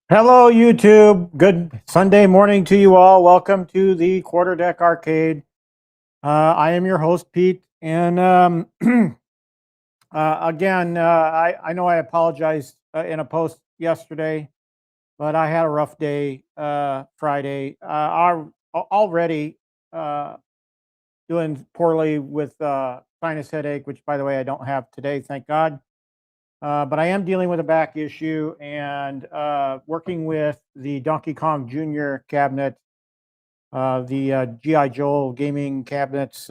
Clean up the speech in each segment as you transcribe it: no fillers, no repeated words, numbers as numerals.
Hello, YouTube. Good Sunday morning to you all. Welcome to the Quarterdeck Arcade. I am your host, Pete. And again, I know I apologized in a post yesterday, but I had a rough day Friday. Already doing poorly with sinus headache, which, by the way, I don't have today, thank God. But I am dealing with a back issue and working with the Donkey Kong Jr. cabinet, the GIJoel gaming cabinets,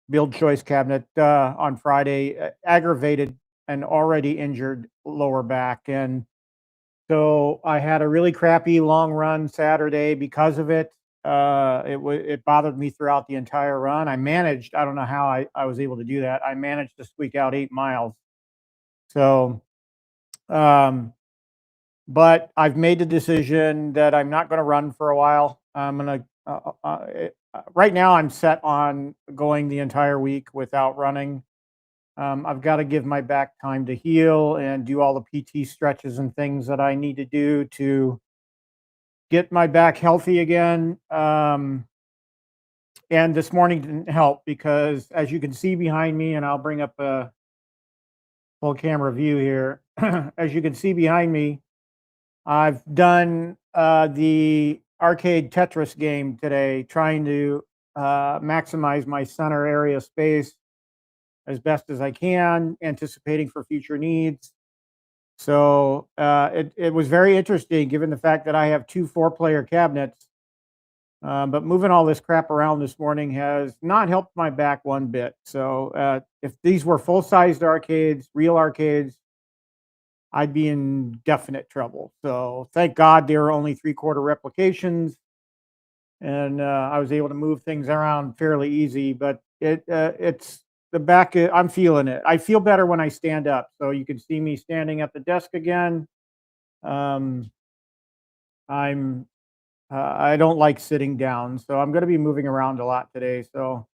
build choice cabinet on Friday, aggravated an already injured lower back. And so I had a really crappy long run Saturday because of it. It bothered me throughout the entire run. I don't know how I was able to do that. I managed to squeak out 8 miles. So, but I've made the decision that I'm not going to run for a while. I'm going to, right now I'm set on going the entire week without running. I've got to give my back time to heal and do all the PT stretches and things that I need to do to get my back healthy again. And this morning didn't help because, as you can see behind me, and I'll bring up a full camera view here. As you can see behind me, I've done the arcade Tetris game today, trying to maximize my center area space as best as I can, anticipating for future needs. So it was very interesting, given the fact that I have 2 4-player cabinets. But moving all this crap around this morning has not helped my back one bit. So if these were full-sized arcades, real arcades, I'd be in definite trouble. So thank God they were only 3/4 replications, and I was able to move things around fairly easy. But it's the back. I'm feeling it. I feel better when I stand up. So you can see me standing at the desk again. I don't like sitting down, so I'm going to be moving around a lot today. So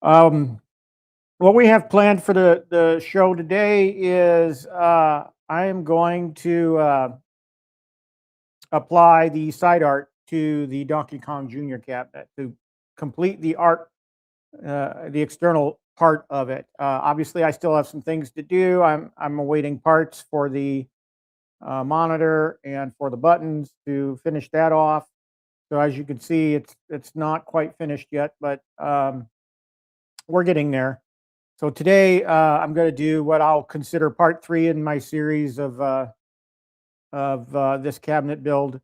what we have planned for the show today is I am going to apply the side art to the Donkey Kong Jr. cabinet to complete the art, the external part of it. Obviously, I still have some things to do. I'm awaiting parts for the monitor and for the buttons to finish that off. So as you can see, it's not quite finished yet, but we're getting there. So today I'm going to do what I'll consider part 3 in my series of this cabinet build,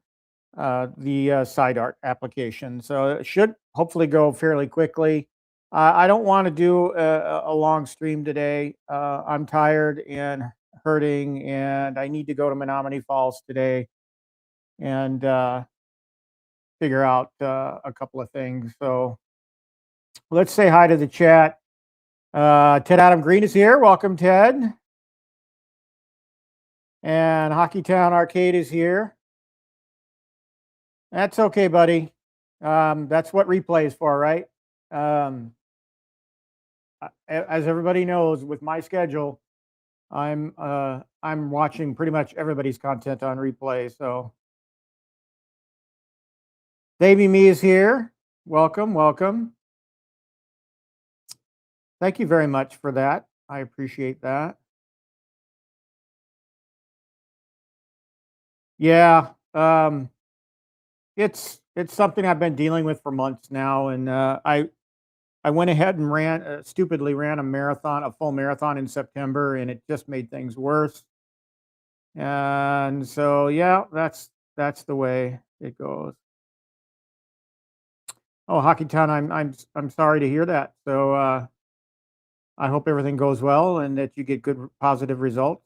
the side art application. So it should hopefully go fairly quickly. I don't want to do a long stream today. I'm tired and hurting, and I need to go to Menominee Falls today and figure out a couple of things. So let's say hi to the chat. Ted Adam Green is here. Welcome, Ted. And Hockeytown Arcade is here. That's okay, buddy. That's what replay is for, right? As everybody knows, with my schedule, I'm watching pretty much everybody's content on replay. So Baby Me is here. Welcome, welcome. Thank you very much for that. I appreciate that. Yeah, it's something I've been dealing with for months now, and I went ahead and stupidly ran a full marathon in September, and it just made things worse. And so, yeah, that's the way it goes. Oh, Hockey Town, I'm sorry to hear that. So I hope everything goes well and that you get good positive results.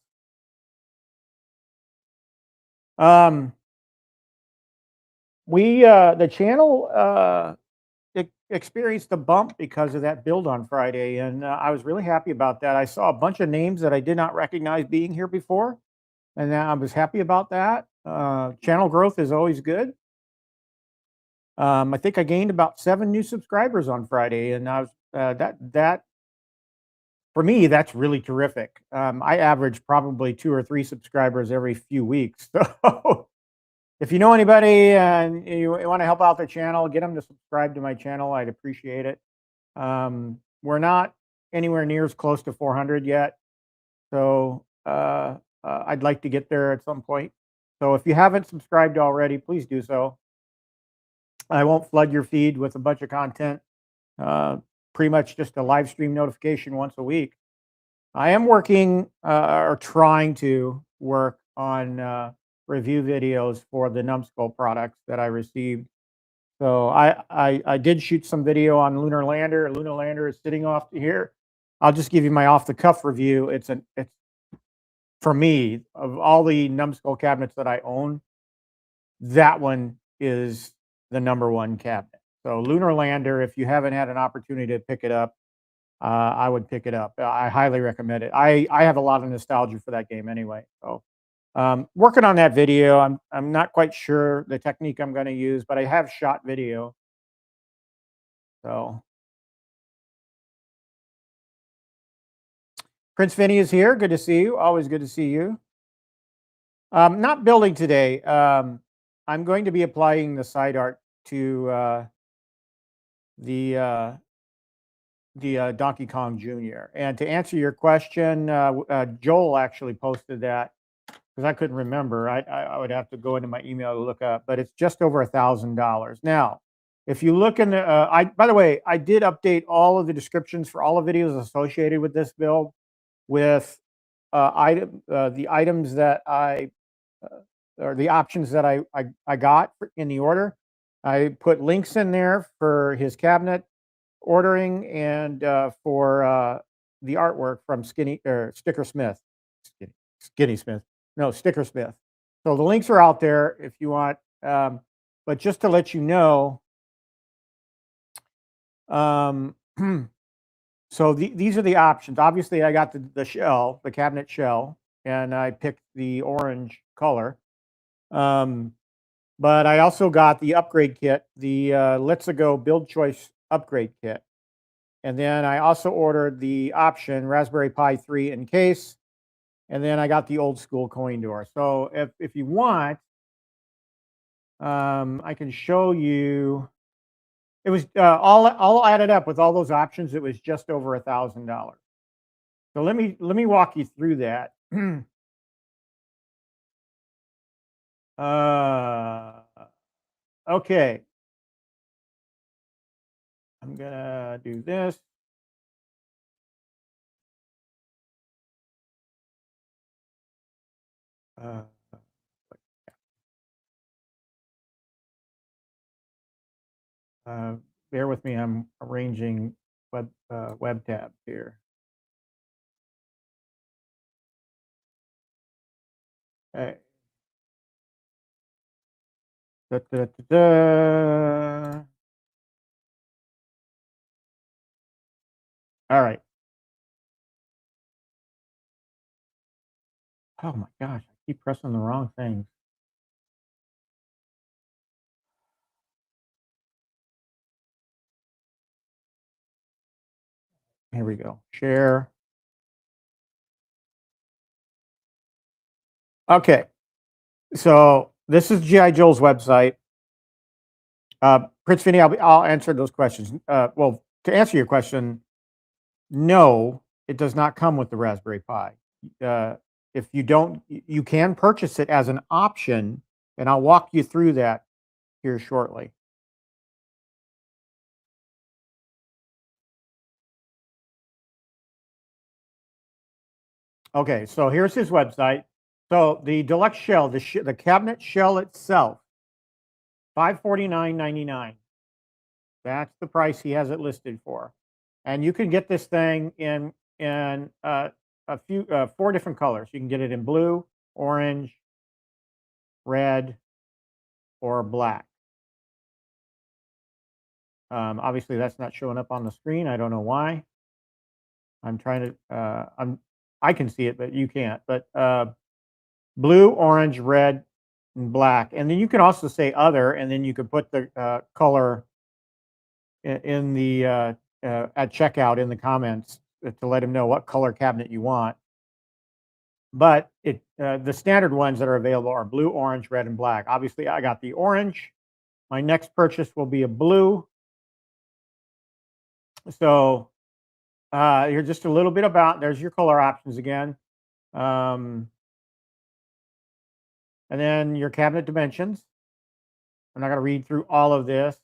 Um, the channel experienced a bump because of that build on Friday, and I was really happy about that. I saw a bunch of names that I did not recognize being here before, and I was happy about that. Channel growth is always good. I think I gained about 7 new subscribers on Friday, and I was that for me, that's really terrific. I average probably 2 or 3 subscribers every few weeks. So if you know anybody and you want to help out the channel, get them to subscribe to my channel. I'd appreciate it. We're not anywhere near as close to 400 yet, so I'd like to get there at some point. So if you haven't subscribed already, please do so. I won't flood your feed with a bunch of content. Pretty much just a live stream notification once a week. I am working or trying to work on review videos for the Numbskull products that I received. So I did shoot some video on Lunar Lander. Lunar Lander is sitting off to here. I'll just give you my off the cuff review. It's for me, of all the Numbskull cabinets that I own, that one is the #1 cabinet. So Lunar Lander, if you haven't had an opportunity to pick it up, I would pick it up. I highly recommend it. I have a lot of nostalgia for that game anyway. So working on that video. I'm not quite sure the technique I'm going to use, but I have shot video. So Prince Vinny is here. Good to see you. Always good to see you. Not building today. I'm going to be applying the side art to the Donkey Kong Jr. And to answer your question, Joel actually posted that because I couldn't remember. I would have to go into my email to look up, but it's just over $1,000. Now, if you look in the, by the way, I did update all of the descriptions for all the videos associated with this build with the items that or the options that I got in the order. I put links in there for his cabinet ordering and for the artwork from Sticker Smith. Skinny Smith. No, Sticker Smith. So the links are out there if you want. But just to let you know, so these are the options. Obviously, I got the shell, the cabinet shell, and I picked the orange color. But I also got the upgrade kit, the GIJoel BuildChoice upgrade kit. And then I also ordered the option Raspberry Pi 3 in case. And then I got the old school coin door. So if you want, I can show you. It was all added up with all those options. It was just over $1,000. So let me walk you through that. Okay. I'm gonna do this. Bear with me. I'm arranging web tabs here. Okay. Da, da, da, da. All right. Oh my gosh, I keep pressing the wrong things. Here we go. Share. Okay. So this is GIJoel's website. Prince Vinny, I'll answer those questions. Well, to answer your question, no, it does not come with the Raspberry Pi. if you don't, you can purchase it as an option, and I'll walk you through that here shortly. Okay, so here's his website. So the deluxe shell, the cabinet shell itself, $549.99. That's the price he has it listed for, and you can get this thing in a few 4 different colors. You can get it in blue, orange, red, or black. Obviously, that's not showing up on the screen. I don't know why. I'm trying to. I can see it, but you can't. But blue, orange, red, and black, and then you can also say other, and then you could put the color in the at checkout in the comments to let him know what color cabinet you want. But the standard ones that are available are blue, orange, red, and black. Obviously, I got the orange. My next purchase will be a blue. So here's just a little bit about. There's your color options again. And then your cabinet dimensions. I'm not going to read through all of this.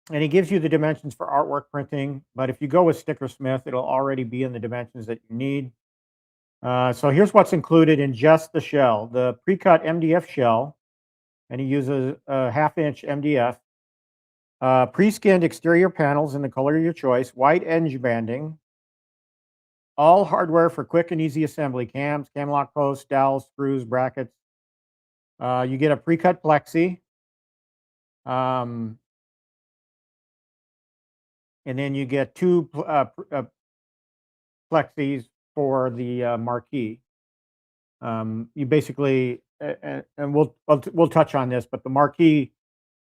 And he gives you the dimensions for artwork printing. But if you go with Stickersmith, it'll already be in the dimensions that you need. So here's what's included in just the shell. The pre-cut MDF shell, and he uses a 1/2-inch MDF. Pre-skinned exterior panels in the color of your choice. White edge banding. All hardware for quick and easy assembly. Cams, cam lock posts, dowels, screws, brackets. You get a pre-cut plexi. And then you get 2 plexis for the marquee. You basically, and we'll touch on this, but the marquee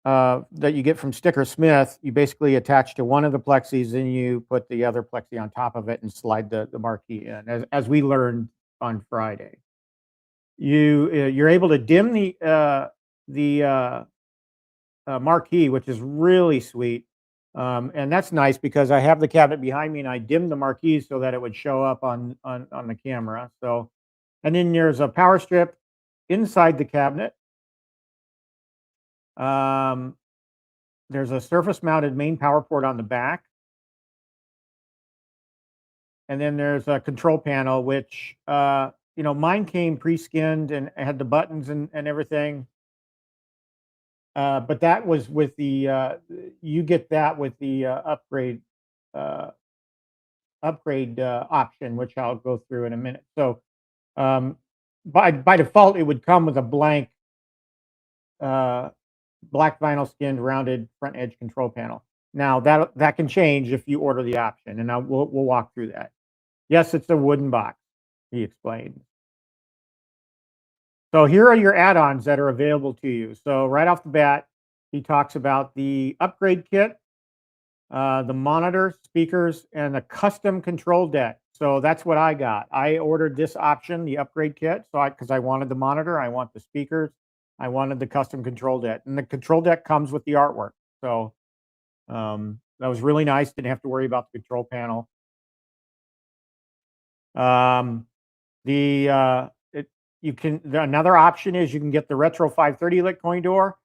that you get from Stickersmith, you basically attach to one of the plexis, then you put the other plexi on top of it and slide the marquee in, as we learned on Friday. You're able to dim the marquee, which is really sweet. And that's nice because I have the cabinet behind me and I dimmed the marquee so that it would show up on the camera. So, and then there's a power strip inside the cabinet. There's a surface mounted main power port on the back. And then there's a control panel, which, mine came pre-skinned and had the buttons and everything. But that was with the, you get that with the upgrade option, which I'll go through in a minute. So by default, it would come with a blank black vinyl skinned rounded front edge control panel. Now that can change if you order the option, and we'll walk through that. Yes, it's a wooden box, he explained. So here are your add-ons that are available to you. So right off the bat, he talks about the upgrade kit, the monitor, speakers, and a custom control deck. So that's what I got. I ordered this option, the upgrade kit, because I wanted the monitor, I want the speakers, I wanted the custom control deck, and the control deck comes with the artwork. So that was really nice. Didn't have to worry about the control panel. Another option is you can get the retro 530 lit coin door,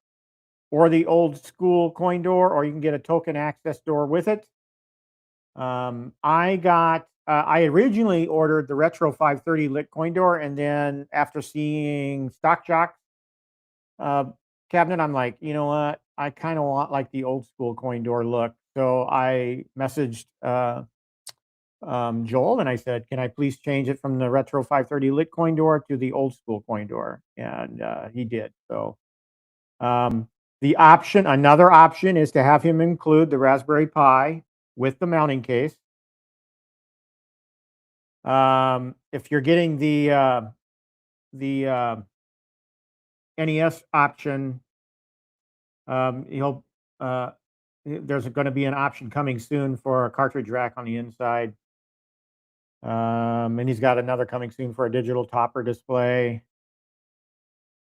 or the old school coin door, or you can get a token access door with it. I originally ordered the retro 530 lit coin door, and then after seeing Stock Jock's cabinet, I'm like, you know what? I kind of want like the old school coin door look. So I messaged Joel and I said, can I please change it from the retro 530 lit coin door to the old school coin door? And he did. So another option is to have him include the Raspberry Pi with the mounting case. If you're getting the NES option, there's going to be an option coming soon for a cartridge rack on the inside. And he's got another coming soon for a digital topper display.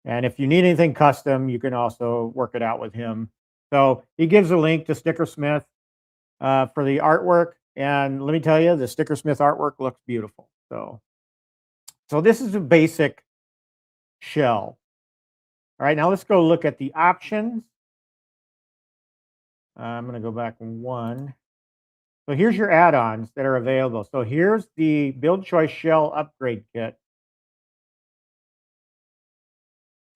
And if you need anything custom, you can also work it out with him. So he gives a link to Stickersmith for the artwork. And let me tell you, the Stickersmith artwork looks beautiful. So So this is a basic shell. All right, now let's go look at the options. I'm going to go back one. So here's your add-ons that are available. So here's the BuildChoice Shell Upgrade Kit.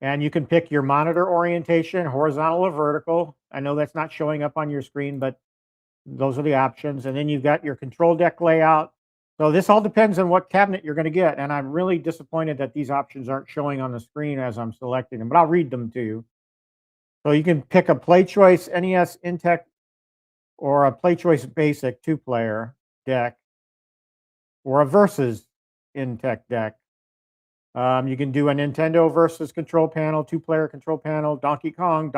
And you can pick your monitor orientation, horizontal or vertical. I know that's not showing up on your screen, but those are the options. And then you've got your control deck layout. So this all depends on what cabinet you're going to get. And I'm really disappointed that these options aren't showing on the screen as I'm selecting them, but I'll read them to you. So you can pick a PlayChoice NES Intech or a PlayChoice Basic 2-player deck or a Versus Intech deck. You can do a Nintendo versus control panel, 2-player control panel, Donkey Kong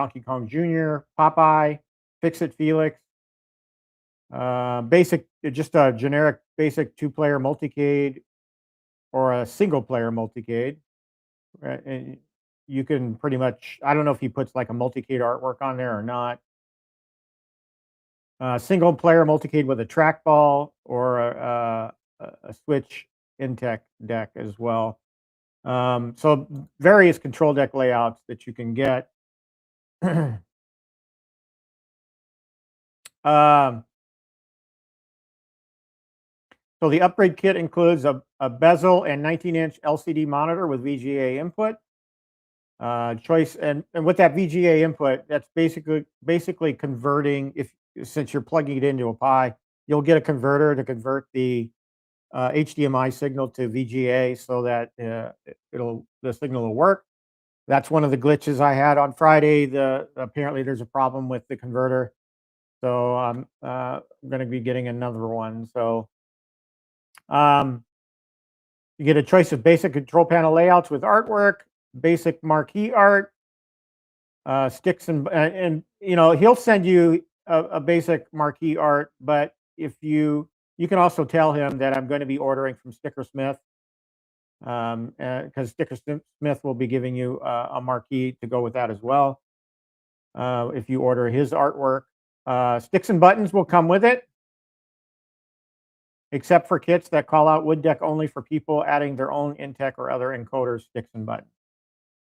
Jr., Popeye, Fix-It Felix, basic, just a generic basic 2-player multicade or a single-player multicade. And you can pretty much, I don't know if he puts like a multicade artwork on there or not. Single-player multicade with a trackball or a Switch Intech deck as well. So various control deck layouts that you can get. So the upgrade kit includes a bezel and 19-inch LCD monitor with VGA input. Choice and with that VGA input, that's basically converting. Since you're plugging it into a Pi, you'll get a converter to convert the HDMI signal to VGA so that the signal will work. That's one of the glitches I had on Friday. Apparently there's a problem with the converter, so I'm going to be getting another one. So you get a choice of basic control panel layouts with artwork, basic marquee art, sticks and you know, he'll send you a basic marquee art, but if you can also tell him that I'm going to be ordering from Sticker Smith, because Sticker Smith will be giving you a marquee to go with that as well. If you order his artwork, sticks and buttons will come with it, except for kits that call out wood deck only for people adding their own Intech or other encoders, sticks and buttons.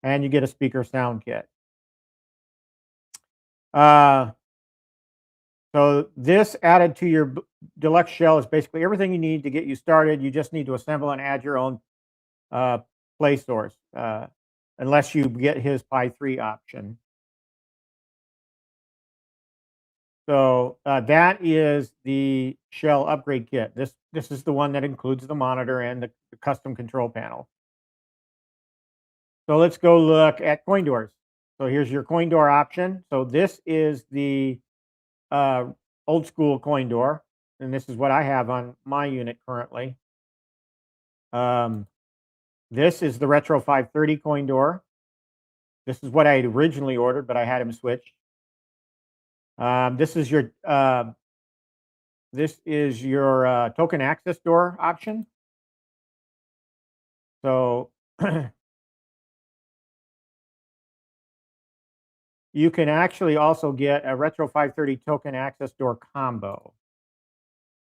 And you get a speaker sound kit. So this added to your deluxe shell is basically everything you need to get you started. You just need to assemble and add your own play source, unless you get his Pi 3 option. So that is the shell upgrade kit. This is the one that includes the monitor and the custom control panel. So let's go look at coin doors. So here's your coin door option. So this is the old school coin door, and this is what I have on my unit currently. This is the retro 530 coin door. This is what I had originally ordered, but I had him switched. This is your token access door option. So you can actually also get a retro 530 token access door combo.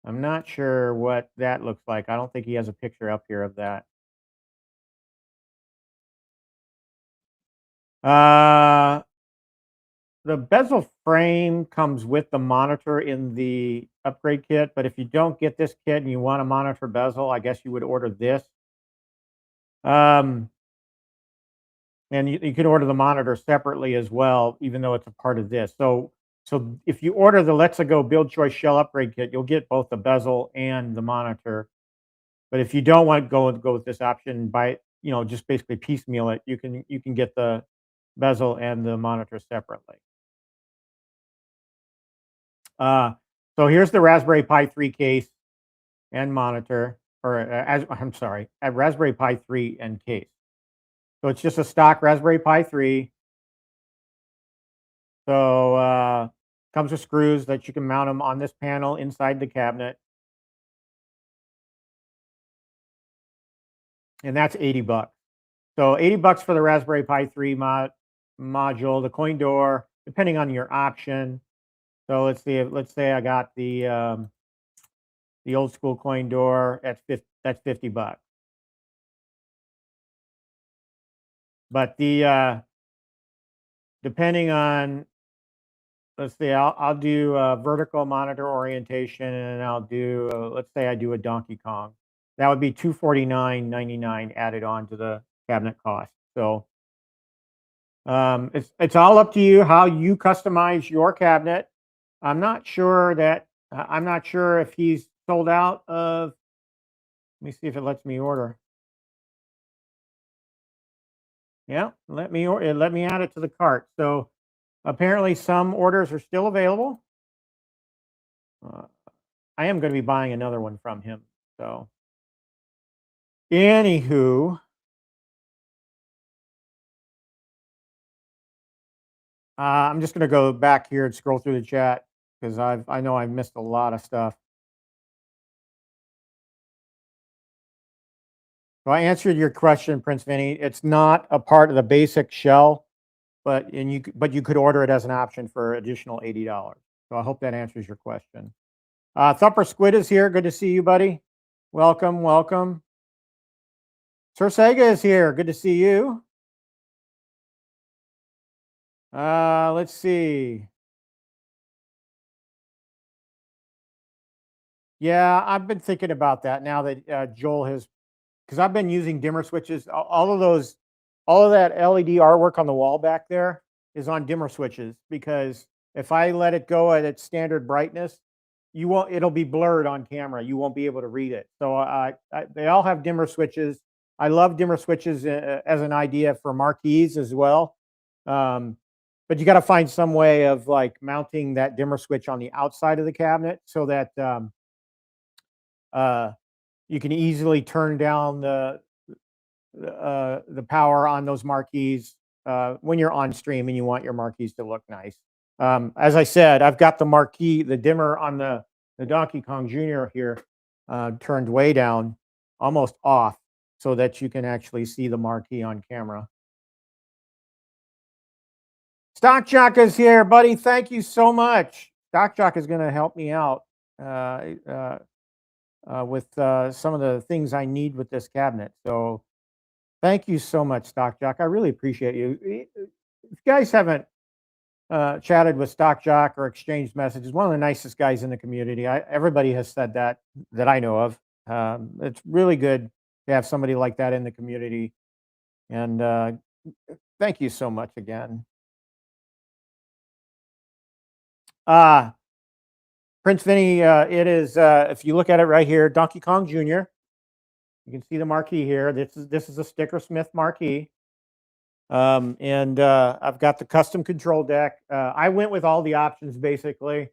I'm not sure what that looks like. I don't think he has a picture up here of that. The bezel frame comes with the monitor in the upgrade kit, but if you don't get this kit and you want a monitor bezel, I guess you would order this. And you can order the monitor separately as well, even though it's a part of this. So if you order the Let's Go BuildChoice Shell Upgrade Kit, you'll get both the bezel and the monitor. But if you don't want to go with this option, just basically piecemeal it, you can get the bezel and the monitor separately. So here's the Raspberry Pi 3 case and monitor, I'm sorry, a Raspberry Pi 3 and case. So it's just a stock Raspberry Pi 3. So comes with screws that you can mount them on this panel inside the cabinet. And that's $80. So $80 for the Raspberry Pi 3 module, the coin door, depending on your option. So let's say I got the old school coin door. That's $50. But the depending on, let's see, I'll do vertical monitor orientation, and I'll do let's say I do a Donkey Kong. That would be $249.99 added on to the cabinet cost. So it's all up to you how you customize your cabinet. I'm not sure if he's sold out of. Let me see if it lets me order. Yeah, let me add it to the cart. So apparently some orders are still available. I am going to be buying another one from him. So anywho, I'm just going to go back here and scroll through the chat because I know I've missed a lot of stuff. So I answered your question, Prince Vinny. It's not a part of the basic shell, but you could order it as an option for additional $80. So I hope that answers your question. Thumper Squid is here. Good to see you, buddy. Welcome, welcome. Sir Sega is here. Good to see you. Let's see. Yeah, I've been thinking about that now that Joel has, because I've been using dimmer switches. All of that LED artwork on the wall back there is on dimmer switches, because if I let it go at its standard brightness, it'll be blurred on camera. You won't be able to read it. So they all have dimmer switches. I love dimmer switches as an idea for marquees as well. But you got to find some way of like mounting that dimmer switch on the outside of the cabinet so that you can easily turn down the power on those marquees when you're on stream and you want your marquees to look nice. As I said, I've got the dimmer on the Donkey Kong Jr. here turned way down, almost off, so that you can actually see the marquee on camera. Stock Jock is here, buddy. Thank you so much. Stock Jock is going to help me out with some of the things I need with this cabinet. So thank you so much, Stock Jock. I really appreciate you. If you guys haven't chatted with Stock Jock or exchanged messages, one of the nicest guys in the community. Everybody has said that I know of. It's really good to have somebody like that in the community. And thank you so much again. Prince Vinny, it is, if you look at it right here, Donkey Kong Jr. You can see the marquee here. This is a Stickersmith marquee. And I've got the custom control deck. I went with all the options basically.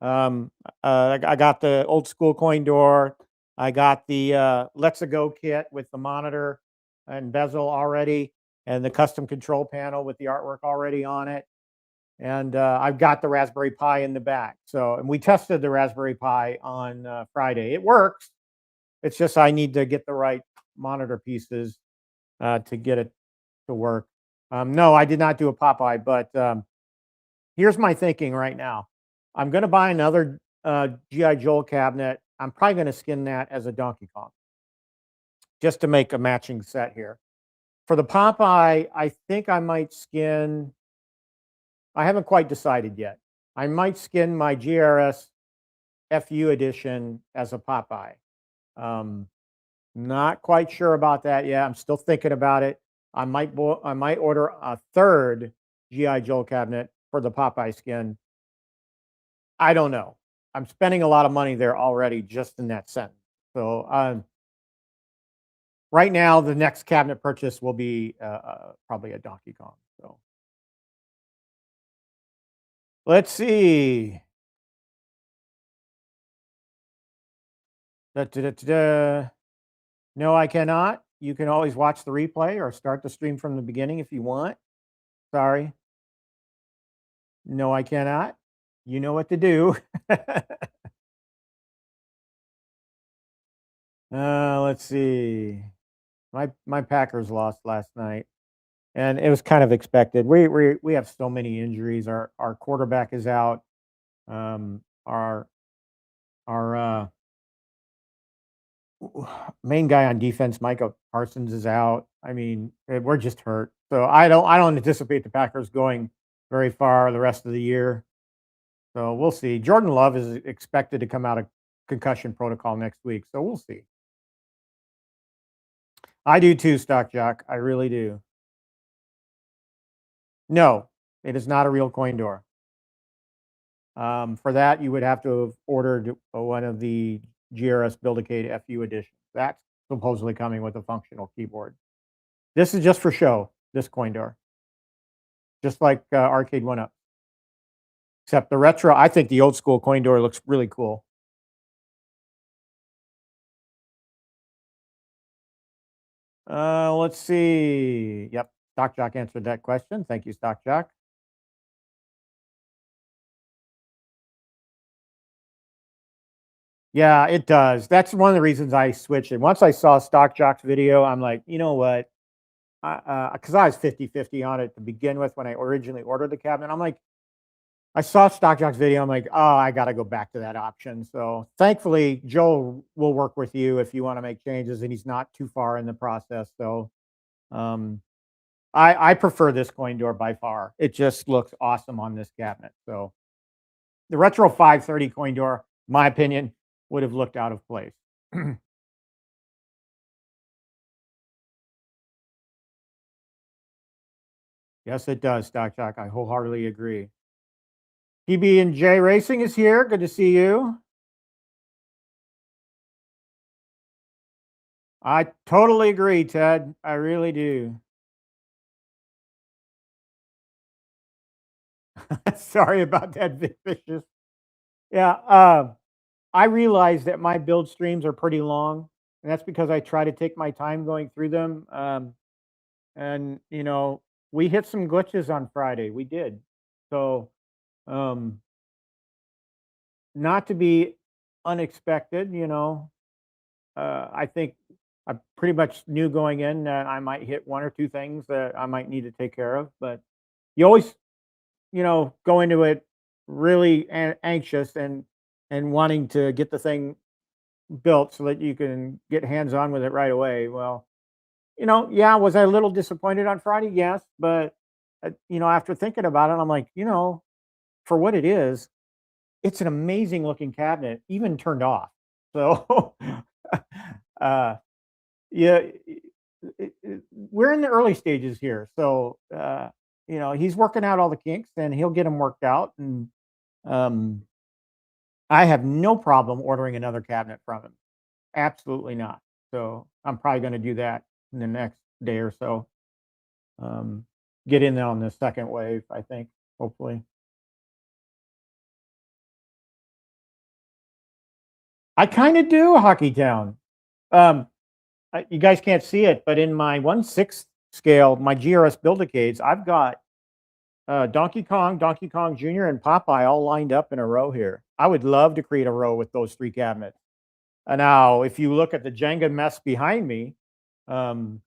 I got the old school coin door. I got the Let's Go kit with the monitor and bezel already, and the custom control panel with the artwork already on it. And I've got the Raspberry Pi in the back. So, and we tested the Raspberry Pi on Friday. It works. It's just I need to get the right monitor pieces to get it to work. No, I did not do a Popeye, but here's my thinking right now. I'm going to buy another G.I. Joel cabinet. I'm probably going to skin that as a Donkey Kong, just to make a matching set here. For the Popeye, I think I might skin. I haven't quite decided yet. I might skin my GRS FU edition as a Popeye. Not quite sure about that yet. I'm still thinking about it. I might order a third G.I. Joel cabinet for the Popeye skin. I don't know. I'm spending a lot of money there already just in that sentence. So right now, the next cabinet purchase will be probably a Donkey Kong. So let's see. No, I cannot. You can always watch the replay or start the stream from the beginning if you want. Sorry. No, I cannot. You know what to do. Let's see. My Packers lost last night, and it was kind of expected. We have so many injuries. Our quarterback is out. Our main guy on defense, Micah Parsons, is out. I mean, we're just hurt. So I don't anticipate the Packers going very far the rest of the year. So we'll see. Jordan Love is expected to come out of concussion protocol next week. So we'll see. I do too, Stock Jock. I really do. No, it is not a real coin door. For that, you would have to have ordered one of the GRS BuildChoice FU editions. That's supposedly coming with a functional keyboard. This is just for show, this coin door. Just like Arcade 1-Up. Except the retro, I think the old school coin door looks really cool. Let's see. Yep, Stock Jock answered that question. Thank you, Stock Jock. Yeah, it does. That's one of the reasons I switched it. Once I saw Stock Jock's video, I'm like, you know what? Because I was 50-50 on it to begin with when I originally ordered the cabinet. I'm like, I saw Stock Jock's video. I'm like, oh, I got to go back to that option. So thankfully, Joel will work with you if you want to make changes, and he's not too far in the process. So I prefer this coin door by far. It just looks awesome on this cabinet. So the Retro 530 coin door, my opinion, would have looked out of place. Yes, it does, Stock Jock. I wholeheartedly agree. PB&J Racing is here. Good to see you. I totally agree, Ted. I really do. Sorry about that, Vicious. Yeah, I realize that my build streams are pretty long, and that's because I try to take my time going through them. And we hit some glitches on Friday. We did. So, um, not to be unexpected, I think I pretty much knew going in that I might hit one or two things that I might need to take care of. But you always, go into it really anxious and wanting to get the thing built so that you can get hands on with it right away. Well, yeah, was I a little disappointed on Friday? Yes, but after thinking about it, I'm like, for what it is, it's an amazing looking cabinet, even turned off. So, uh, yeah, we're in the early stages here. So, he's working out all the kinks, and he'll get them worked out. And um, I have no problem ordering another cabinet from him. Absolutely not. So I'm probably going to do that in the next day or so. Get in there on the second wave, I think, hopefully. I kind of do, Hockey Town. You guys can't see it, but in my 1/6 scale, my GRS BuildChoice, I've got Donkey Kong, Donkey Kong Jr., and Popeye all lined up in a row here. I would love to create a row with those three cabinets. Now, if you look at the Jenga mess behind me, um,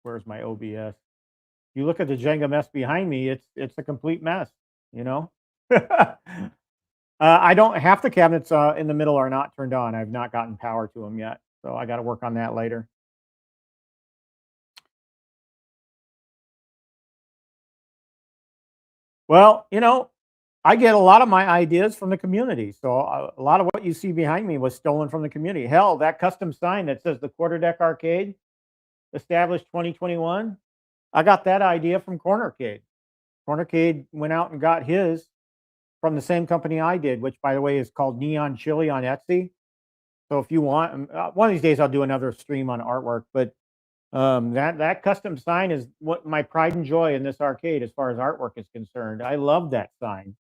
where's my OBS? You look at the Jenga mess behind me, it's a complete mess, you know? I don't half the cabinets in the middle are not turned on. I've not gotten power to them yet, so I got to work on that later. Well, I get a lot of my ideas from the community. So a lot of what you see behind me was stolen from the community. Hell, that custom sign that says the Quarterdeck Arcade, established 2021, I got that idea from Cornercade. Cornercade went out and got his from the same company I did, which, by the way, is called Neon Chili on Etsy. So if you want, one of these days I'll do another stream on artwork. But that custom sign is what my pride and joy in this arcade, as far as artwork is concerned. I love that sign,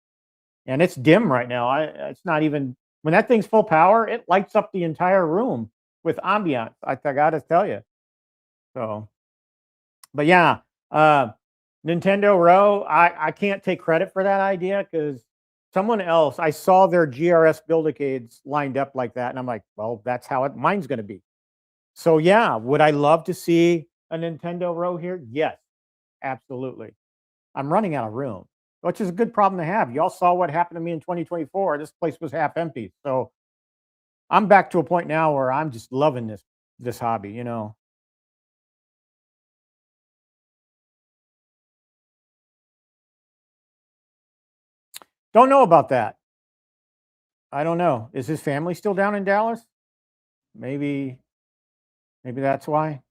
and it's dim right now. It's not even when that thing's full power, it lights up the entire room with ambiance. I got to tell you. So, but yeah, Nintendo Row. I can't take credit for that idea because someone else, I saw their GRS BuildChoices lined up like that, and I'm like, well, that's how mine's going to be. So yeah, would I love to see a Nintendo Row here? Yes, absolutely. I'm running out of room, which is a good problem to have. Y'all saw what happened to me in 2024. This place was half empty. So I'm back to a point now where I'm just loving this hobby, Don't know about that. I don't know. Is his family still down in Dallas? Maybe that's why.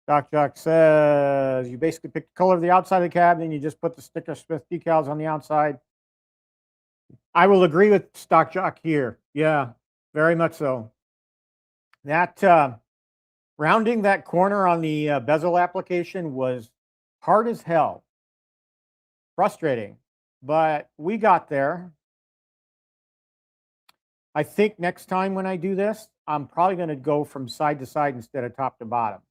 Doc Jock says you basically pick the color of the outside of the cab, then you just put the sticker Smith decals on the outside. I will agree with Stock Jock here. Yeah, very much so. That rounding that corner on the bezel application was hard as hell. Frustrating, but we got there. I think next time when I do this, I'm probably going to go from side to side instead of top to bottom.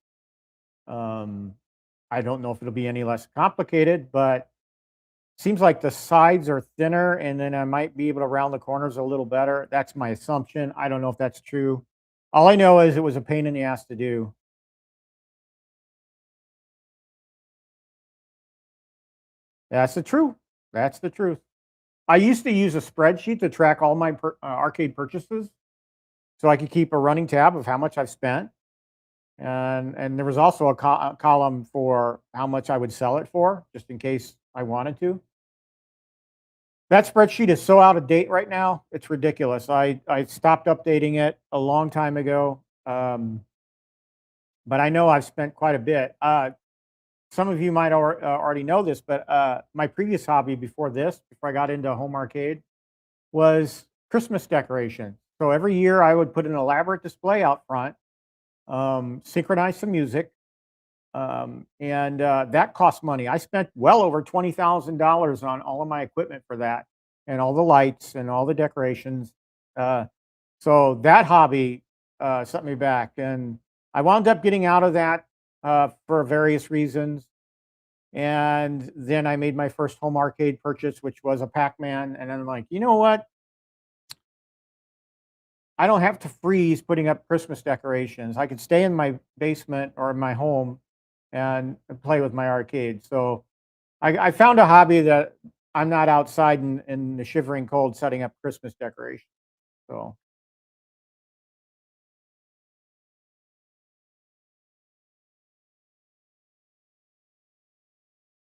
I don't know if it'll be any less complicated, but seems like the sides are thinner and then I might be able to round the corners a little better. That's my assumption. I don't know if that's true. All I know is it was a pain in the ass to do. That's the truth. That's the truth. I used to use a spreadsheet to track all my arcade purchases so I could keep a running tab of how much I've spent. And there was also a column for how much I would sell it for, just in case I wanted to. That spreadsheet is so out of date right now, it's ridiculous. I stopped updating it a long time ago, but I know I've spent quite a bit. Some of you might already know this, but my previous hobby before I got into home arcade, was Christmas decoration. So every year I would put an elaborate display out front, synchronize some music, and that cost money. I spent well over $20,000 on all of my equipment for that, and all the lights and all the decorations. So that hobby set me back, and I wound up getting out of that for various reasons. And then I made my first home arcade purchase, which was a Pac-Man. And I'm like, you know what? I don't have to freeze putting up Christmas decorations. I could stay in my basement or in my home and play with my arcade. So I found a hobby that I'm not outside in the shivering cold setting up Christmas decorations. So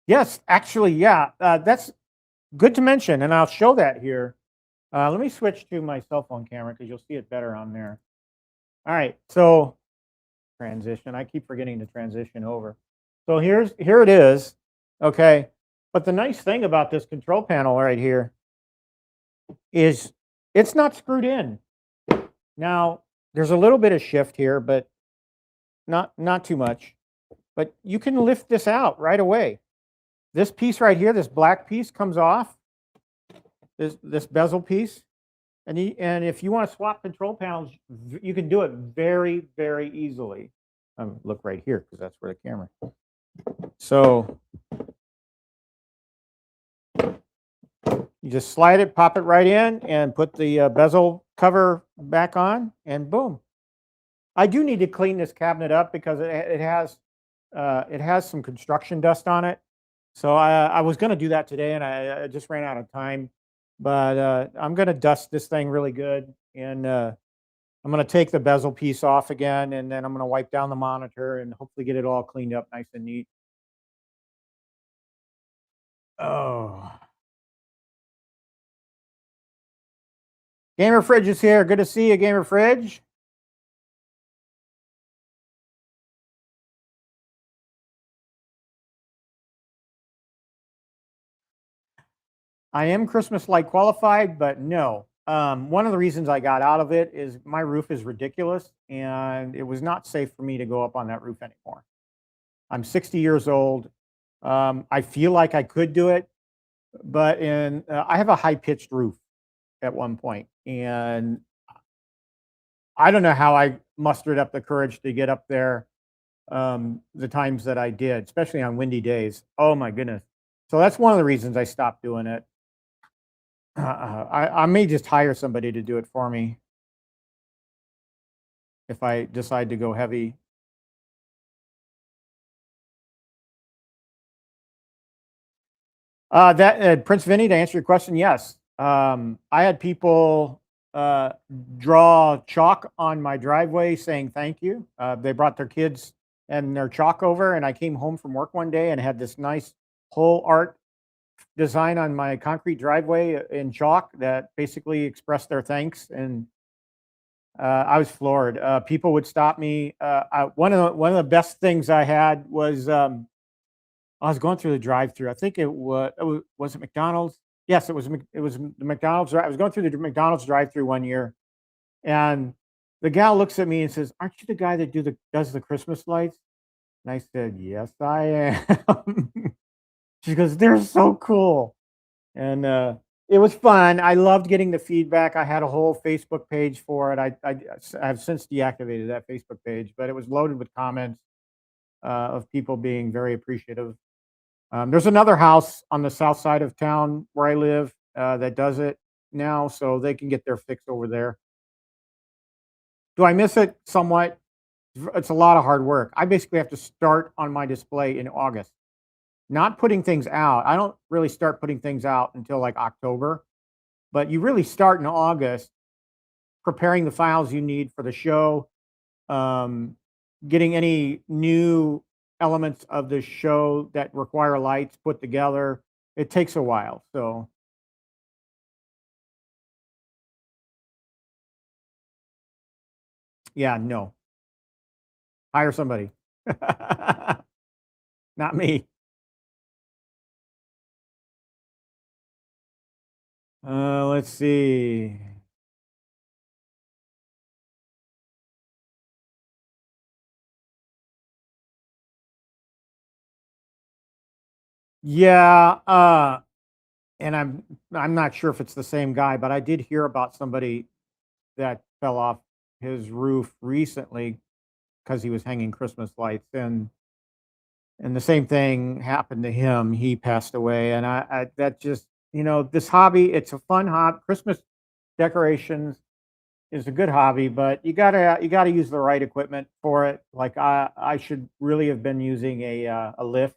yes, actually, yeah, that's good to mention, and I'll show that here. Let me switch to my cell phone camera because you'll see it better on there. All right, so transition. I keep forgetting to transition over. So here it is. Okay, but the nice thing about this control panel right here is it's not screwed in. Now there's a little bit of shift here, but not too much. But you can lift this out right away. This piece right here, this black piece comes off. This bezel piece, and if you want to swap control panels, you can do it very, very easily. Look right here because that's where the camera. So you just slide it, pop it right in, and put the bezel cover back on, and boom. I do need to clean this cabinet up because it has some construction dust on it. So I was going to do that today, and I just ran out of time. But I'm going to dust this thing really good, and I'm going to take the bezel piece off again, and then I'm going to wipe down the monitor and hopefully get it all cleaned up nice and neat. Oh. Gamer Fridge is here. Good to see you, Gamer Fridge. I am Christmas light qualified, but no. One of the reasons I got out of it is my roof is ridiculous, and it was not safe for me to go up on that roof anymore. I'm 60 years old. I feel like I could do it, but I have a high-pitched roof at one point, and I don't know how I mustered up the courage to get up there the times that I did, especially on windy days. Oh my goodness. So that's one of the reasons I stopped doing it. I may just hire somebody to do it for me if I decide to go heavy. Prince Vinny, to answer your question, yes. I had people draw chalk on my driveway saying thank you. They brought their kids and they're chalk over. And I came home from work one day and had this nice whole art design on my concrete driveway in chalk that basically expressed their thanks. And I was floored. People would stop me. One of the best things I had was I was going through the drive-through. I think was it McDonald's? Yes, it was. It was the McDonald's. I was going through the McDonald's drive-through one year, and the gal looks at me and says, "Aren't you the guy that does the Christmas lights?" And I said, "Yes, I am." She goes, "They're so cool." And it was fun. I loved getting the feedback. I had a whole Facebook page for it. I've since deactivated that Facebook page, but it was loaded with comments of people being very appreciative. There's another house on the south side of town where I live that does it now, so they can get their fix over there. Do I miss it somewhat? It's a lot of hard work. I basically have to start on my display in August. Not putting things out. I don't really start putting things out until like October, but you really start in August preparing the files you need for the show, getting any new elements of the show that require lights put together. It takes a while. So yeah, no. Hire somebody. Not me. Let's see. Yeah, and I'm not sure if it's the same guy, but I did hear about somebody that fell off his roof recently because he was hanging Christmas lights, and the same thing happened to him. He passed away, and I that just, this hobby, it's a fun hobby. Christmas decorations is a good hobby, but you gotta use the right equipment for it. Like I should really have been using a lift,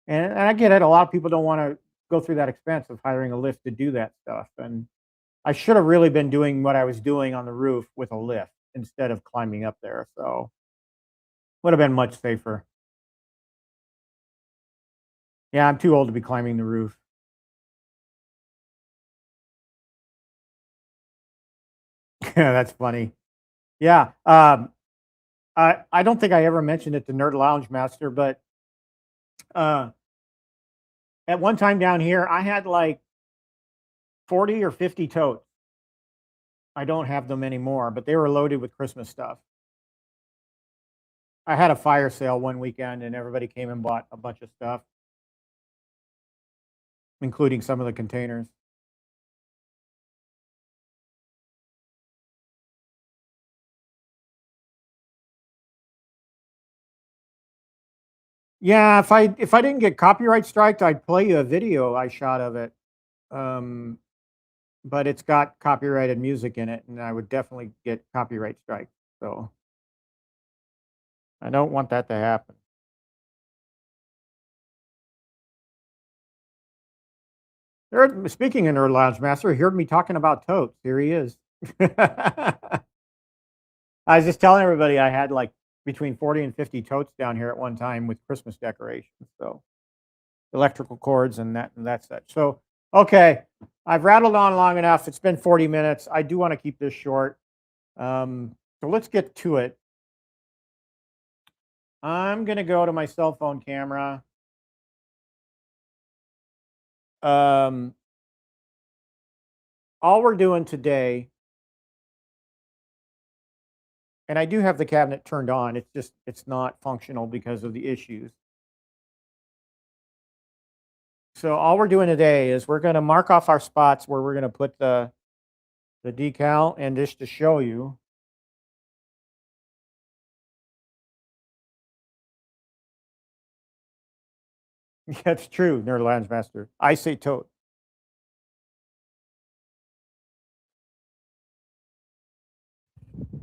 and I get it. A lot of people don't want to go through that expense of hiring a lift to do that stuff, and I should have really been doing what I was doing on the roof with a lift instead of climbing up there. So would have been much safer. Yeah, I'm too old to be climbing the roof. Yeah, that's funny. Yeah. I don't think I ever mentioned it to Nerd Lounge Master, but uh, at one time down here, I had like 40 or 50 totes. I don't have them anymore, but they were loaded with Christmas stuff. I had a fire sale one weekend and everybody came and bought a bunch of stuff, including some of the containers. Yeah, if I didn't get copyright striked, I'd play you a video I shot of it. Um, but it's got copyrighted music in it, and I would definitely get copyright strike. So I don't want that to happen. Speaking of Nerd Lounge Master, he heard me talking about totes. Here he is. I was just telling everybody I had like between 40 and 50 totes down here at one time with Christmas decorations. So electrical cords and that such. So okay, I've rattled on long enough. It's been 40 minutes. I do want to keep this short. So let's get to it. I'm gonna go to my cell phone camera. Um, all we're doing today, and I do have the cabinet turned on. It's not functional because of the issues. So all we're doing today is we're going to mark off our spots where we're going to put the decal, and just to show you. That's true, Nerd Lounge Master. I say tote.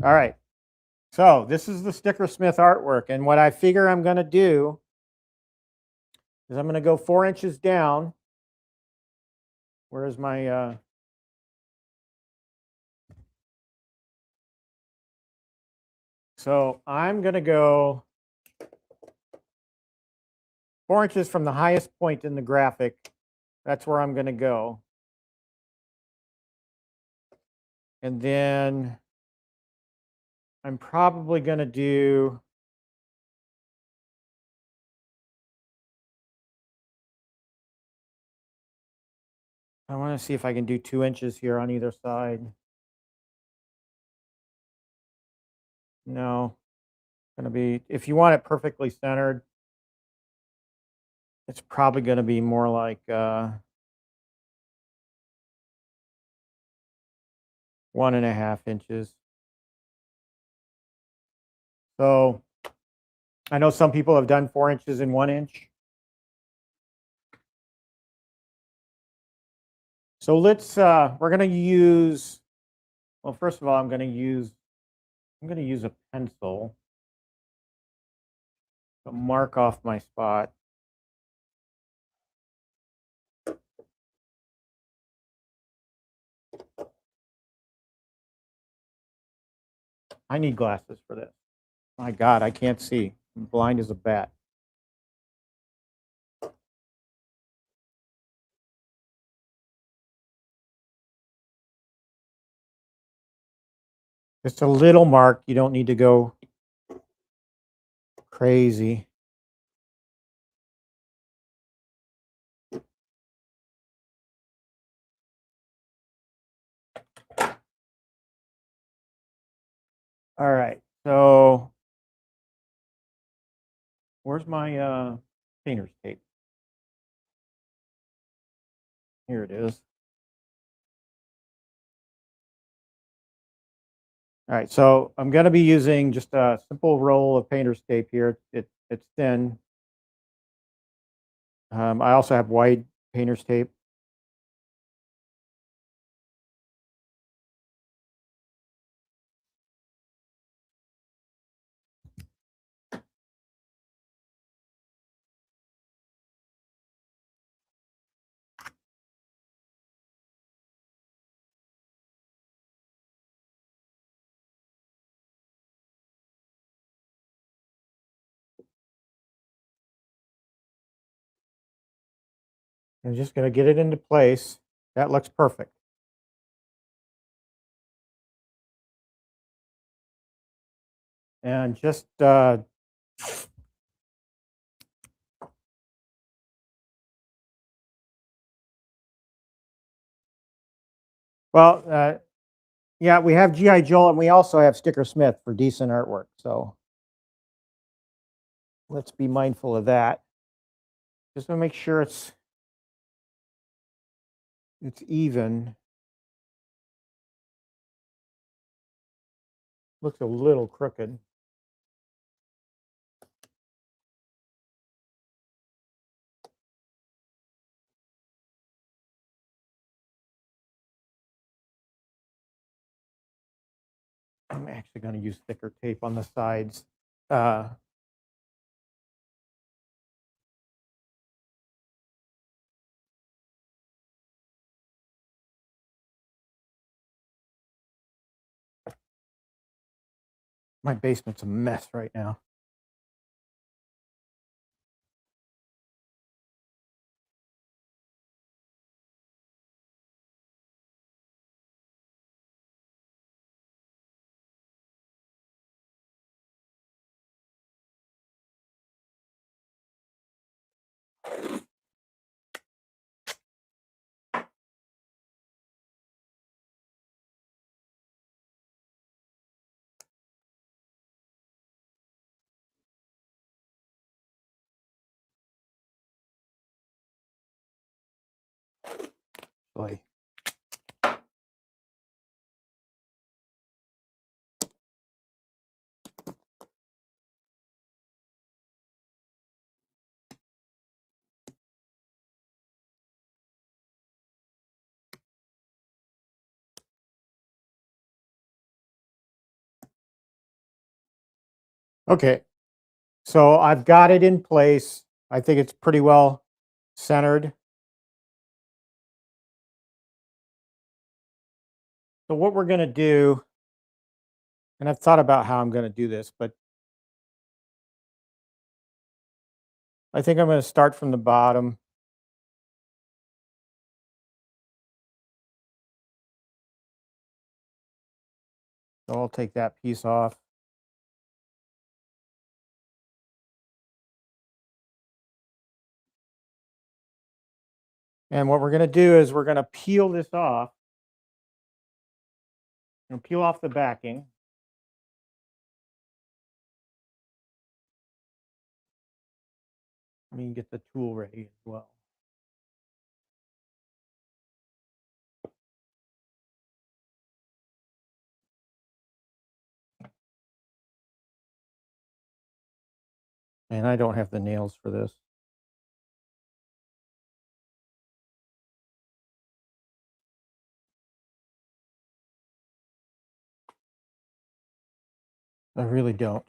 All right. So this is the Sticker Smith artwork, and what I figure I'm going to do is I'm going to go 4 inches down. Where's my so I'm going to go 4 inches from the highest point in the graphic. That's where I'm going to go. And then I'm probably going to do I want to see if I can do 2 inches here on either side. No, going to be, if you want it perfectly centered, it's probably going to be more like 1.5 inches. So I know some people have done 4 inches and 1 inch. So let's, we're going to use, well, first of all, I'm going to use a pencil to mark off my spot. I need glasses for this. My God, I can't see. I'm blind as a bat. Just a little mark. You don't need to go crazy. All right. So where's my painter's tape? Here it is. All right. So I'm going to be using just a simple roll of painter's tape here. It's thin. I also have white painter's tape. I'm just going to get it into place. That looks perfect. And just well, yeah, we have GIJoel and we also have Sticker Smith for decent artwork. So let's be mindful of that. Just to make sure it's even. Looks a little crooked. I'm actually going to use thicker tape on the sides. My basement's a mess right now. Boy. Okay, so I've got it in place. I think it's pretty well centered. So what we're going to do, and I've thought about how I'm going to do this, but I think I'm going to start from the bottom. So I'll take that piece off. And what we're going to do is we're going to peel this off. And peel off the backing. Let me get the tool ready as well. And I don't have the nails for this. I really don't.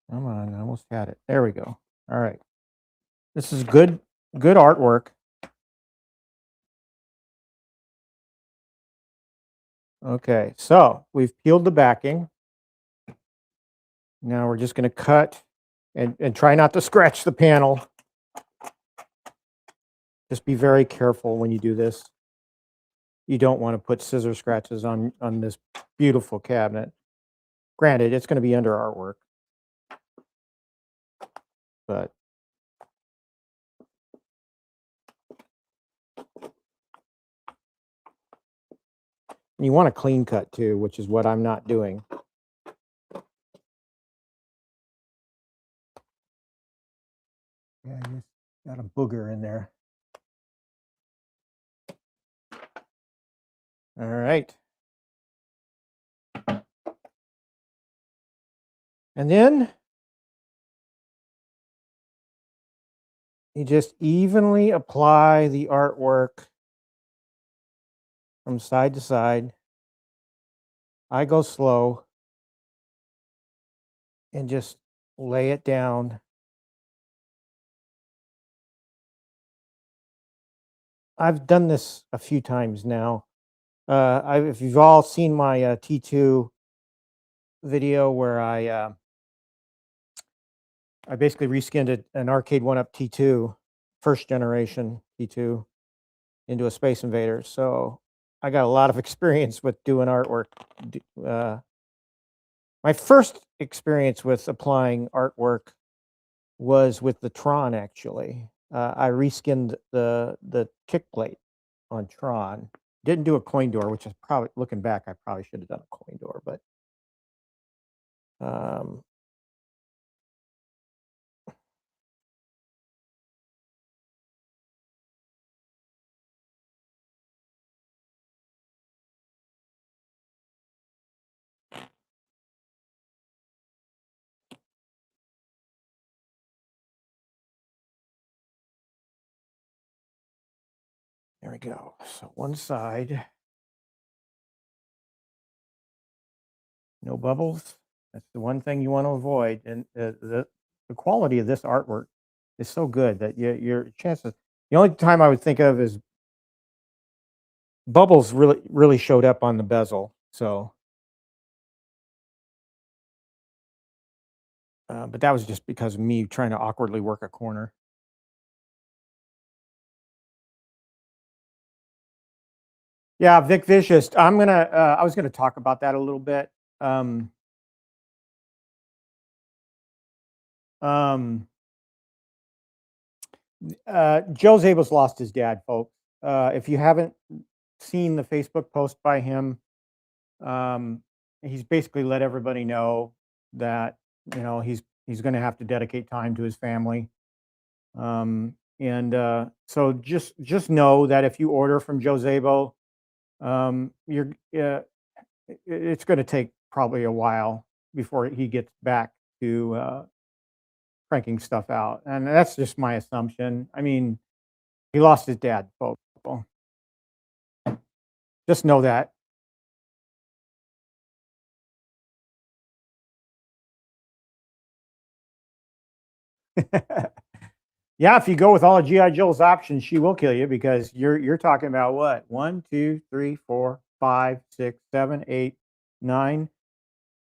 Come on, I almost had it. There we go. All right. This is good artwork. Okay, so we've peeled the backing. Now we're just going to cut and try not to scratch the panel. Just be very careful when you do this. You don't want to put scissor scratches on this beautiful cabinet. Granted, it's going to be under artwork, but you want a clean cut too, which is what I'm not doing. Yeah, I just got a booger in there. All right. And then you just evenly apply the artwork from side to side. I go slow and just lay it down. I've done this a few times now. If you've all seen my T2 video where I basically reskinned an arcade 1-up T2, first generation T2, into a Space Invader. So I got a lot of experience with doing artwork. My first experience with applying artwork was with the Tron, actually. I reskinned the kick plate on Tron. Didn't do a coin door, which is probably, looking back, I probably should have done a coin door, but there we go. So one side, no bubbles. That's the one thing you want to avoid. And the quality of this artwork is so good that your chances. The only time I would think of is bubbles really showed up on the bezel. So, but that was just because of me trying to awkwardly work a corner. Yeah, Vic Vicious. I was gonna talk about that a little bit. Joe Zabel's lost his dad, folks. If you haven't seen the Facebook post by him, he's basically let everybody know that he's going to have to dedicate time to his family. So just know that if you order from Joe Zabel, it's going to take probably a while before he gets back to cranking stuff out, and that's just my assumption. I mean, he lost his dad, folks. Just know that. Yeah, if you go with all of GI Joel's options, she will kill you, because you're talking about what? 1, 2, 3, 4, 5, 6, 7, 8, 9.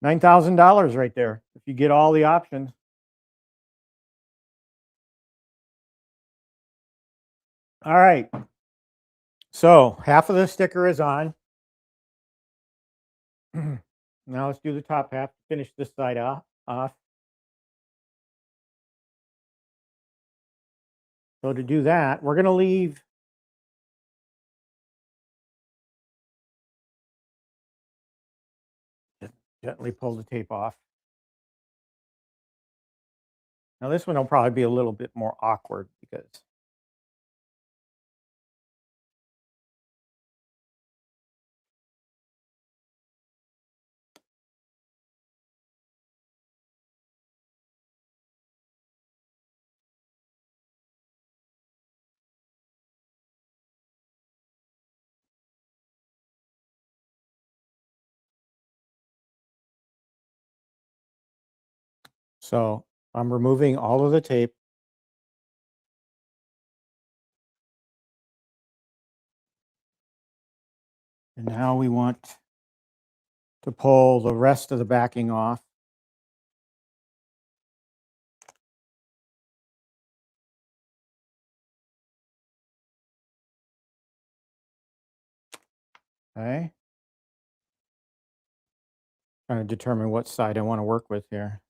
$9,000 right there if you get all the options. All right. So half of the sticker is on. Now let's do the top half. Finish this side off. So to do that, we're going to leave gently pull the tape off. Now this one will probably be a little bit more awkward because so I'm removing all of the tape. And now we want to pull the rest of the backing off. Okay. Trying to determine what side I want to work with here.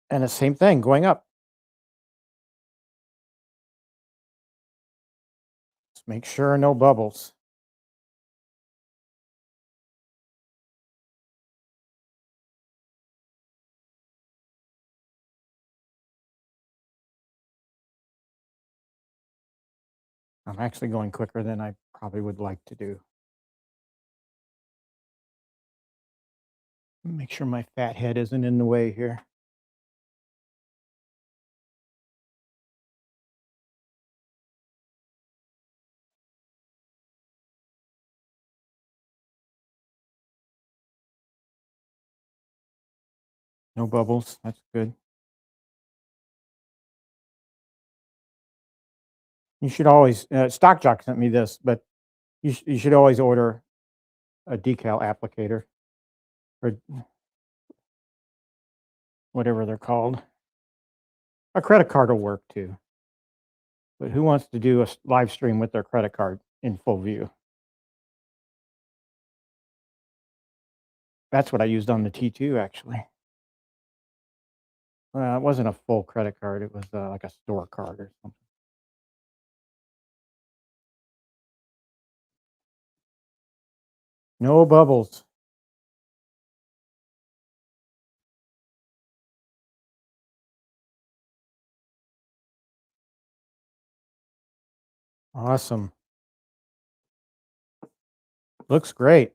And the same thing going up. Let's make sure no bubbles. I'm actually going quicker than I probably would like to do. Make sure my fat head isn't in the way here. No bubbles. That's good. You should always, Stock Jock sent me this, but you should always order a decal applicator or whatever they're called. A credit card will work too. But who wants to do a live stream with their credit card in full view? That's what I used on the T2 actually. It wasn't a full credit card. It was like a store card or something. No bubbles. Awesome. Looks great.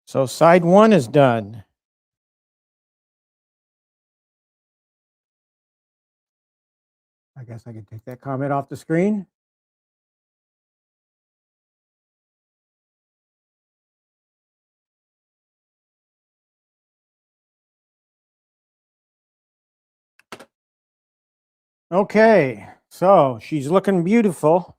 So side one is done. I guess I can take that comment off the screen. Okay, so she's looking beautiful.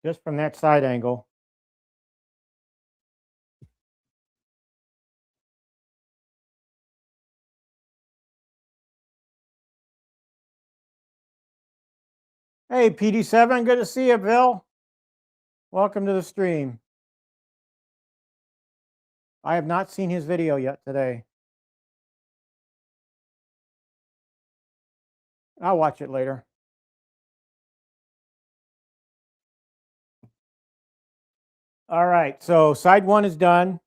Just from that side angle. Hey, PD7, good to see you, Bill. Welcome to the stream. I have not seen his video yet today. I'll watch it later. All right, so side one is done.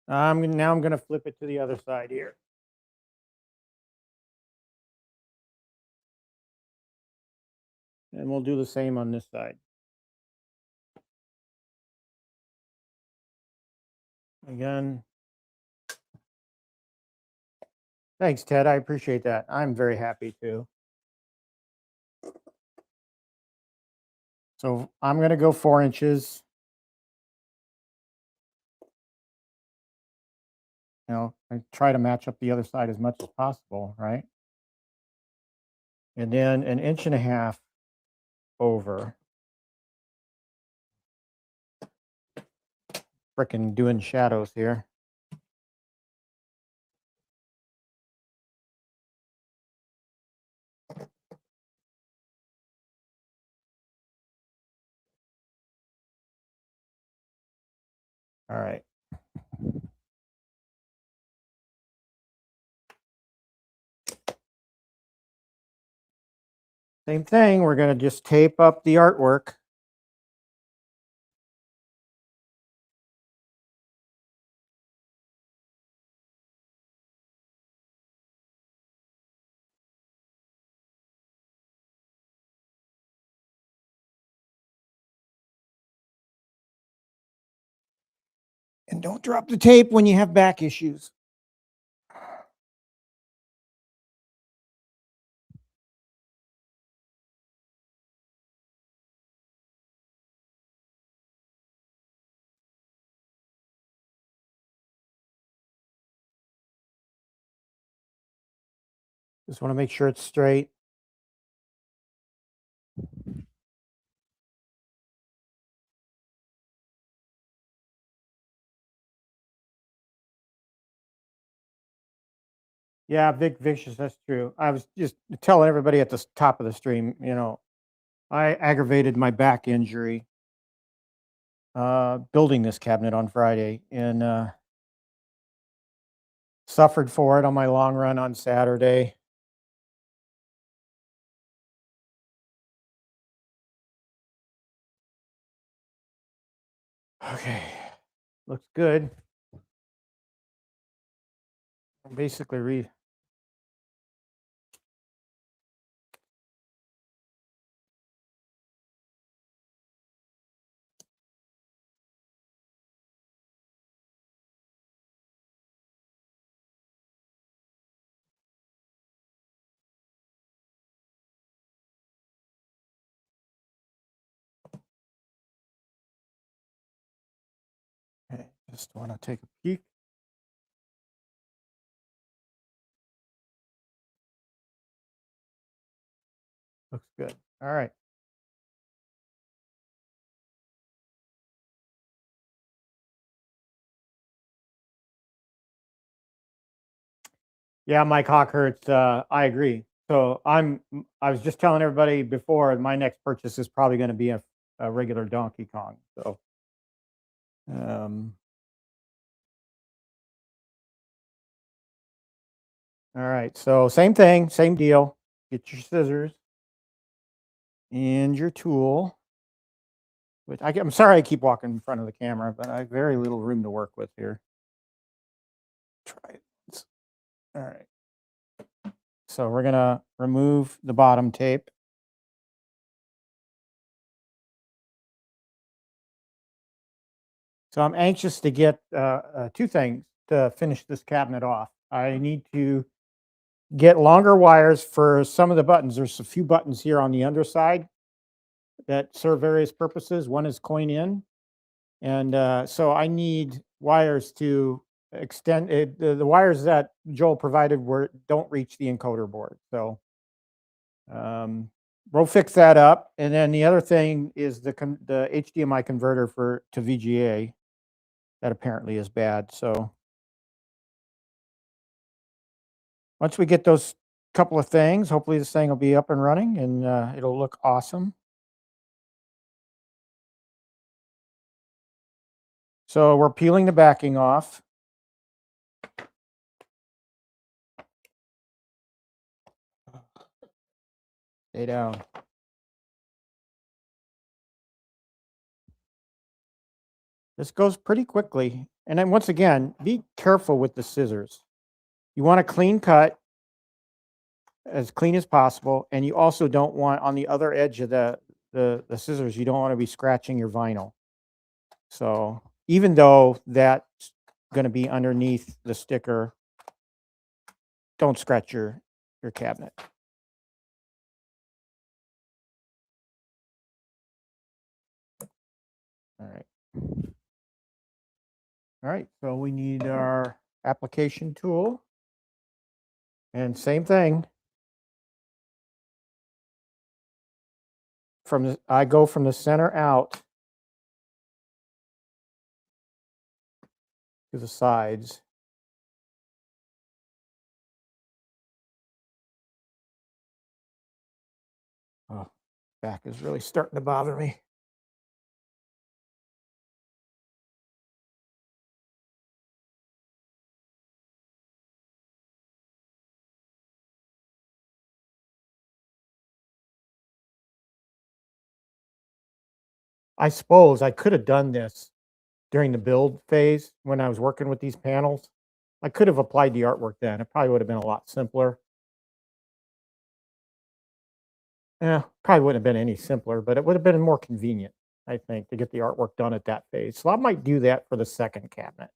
Now I'm going to flip it to the other side here. And we'll do the same on this side. Again. Thanks, Ted. I appreciate that. I'm very happy too. So I'm going to go 4 inches. I try to match up the other side as much as possible, right? And then 1.5 inches over. Frickin' doing shadows here. All right. Same thing, we're gonna just tape up the artwork. And don't drop the tape when you have back issues. Just want to make sure it's straight. Yeah, Vic Vicious, that's true. I was just telling everybody at the top of the stream, I aggravated my back injury building this cabinet on Friday and suffered for it on my long run on Saturday. Okay, looks good. Basically okay, just want to take a peek. Looks good. All right. Yeah, my cock hurts. I agree. So I was just telling everybody before, my next purchase is probably going to be a regular Donkey Kong. So, all right. So same thing, same deal. Get your scissors and your tool. Which I'm sorry I keep walking in front of the camera, but I have very little room to work with here. Try it. All right. So we're gonna remove the bottom tape. So I'm anxious to get two things to finish this cabinet off. I need to get longer wires for some of the buttons. There's a few buttons here on the underside that serve various purposes. One is coin in, and so I need wires to extend it. The wires that Joel provided don't reach the encoder board. So we'll fix that up. And then the other thing is the HDMI converter to VGA that apparently is bad. So once we get those couple of things, hopefully this thing will be up and running and it'll look awesome. So we're peeling the backing off. Stay down. This goes pretty quickly. And then once again, be careful with the scissors. You want a clean cut, as clean as possible. And you also don't want, on the other edge of the scissors, you don't want to be scratching your vinyl. So even though that's going to be underneath the sticker, don't scratch your cabinet. All right. All right, so we need our application tool. And same thing. I go from the center out to the sides. Oh, back is really starting to bother me. I suppose I could have done this during the build phase when I was working with these panels. I could have applied the artwork then. It probably would have been a lot simpler. Yeah, probably wouldn't have been any simpler, but it would have been more convenient, I think, to get the artwork done at that phase. So I might do that for the second cabinet.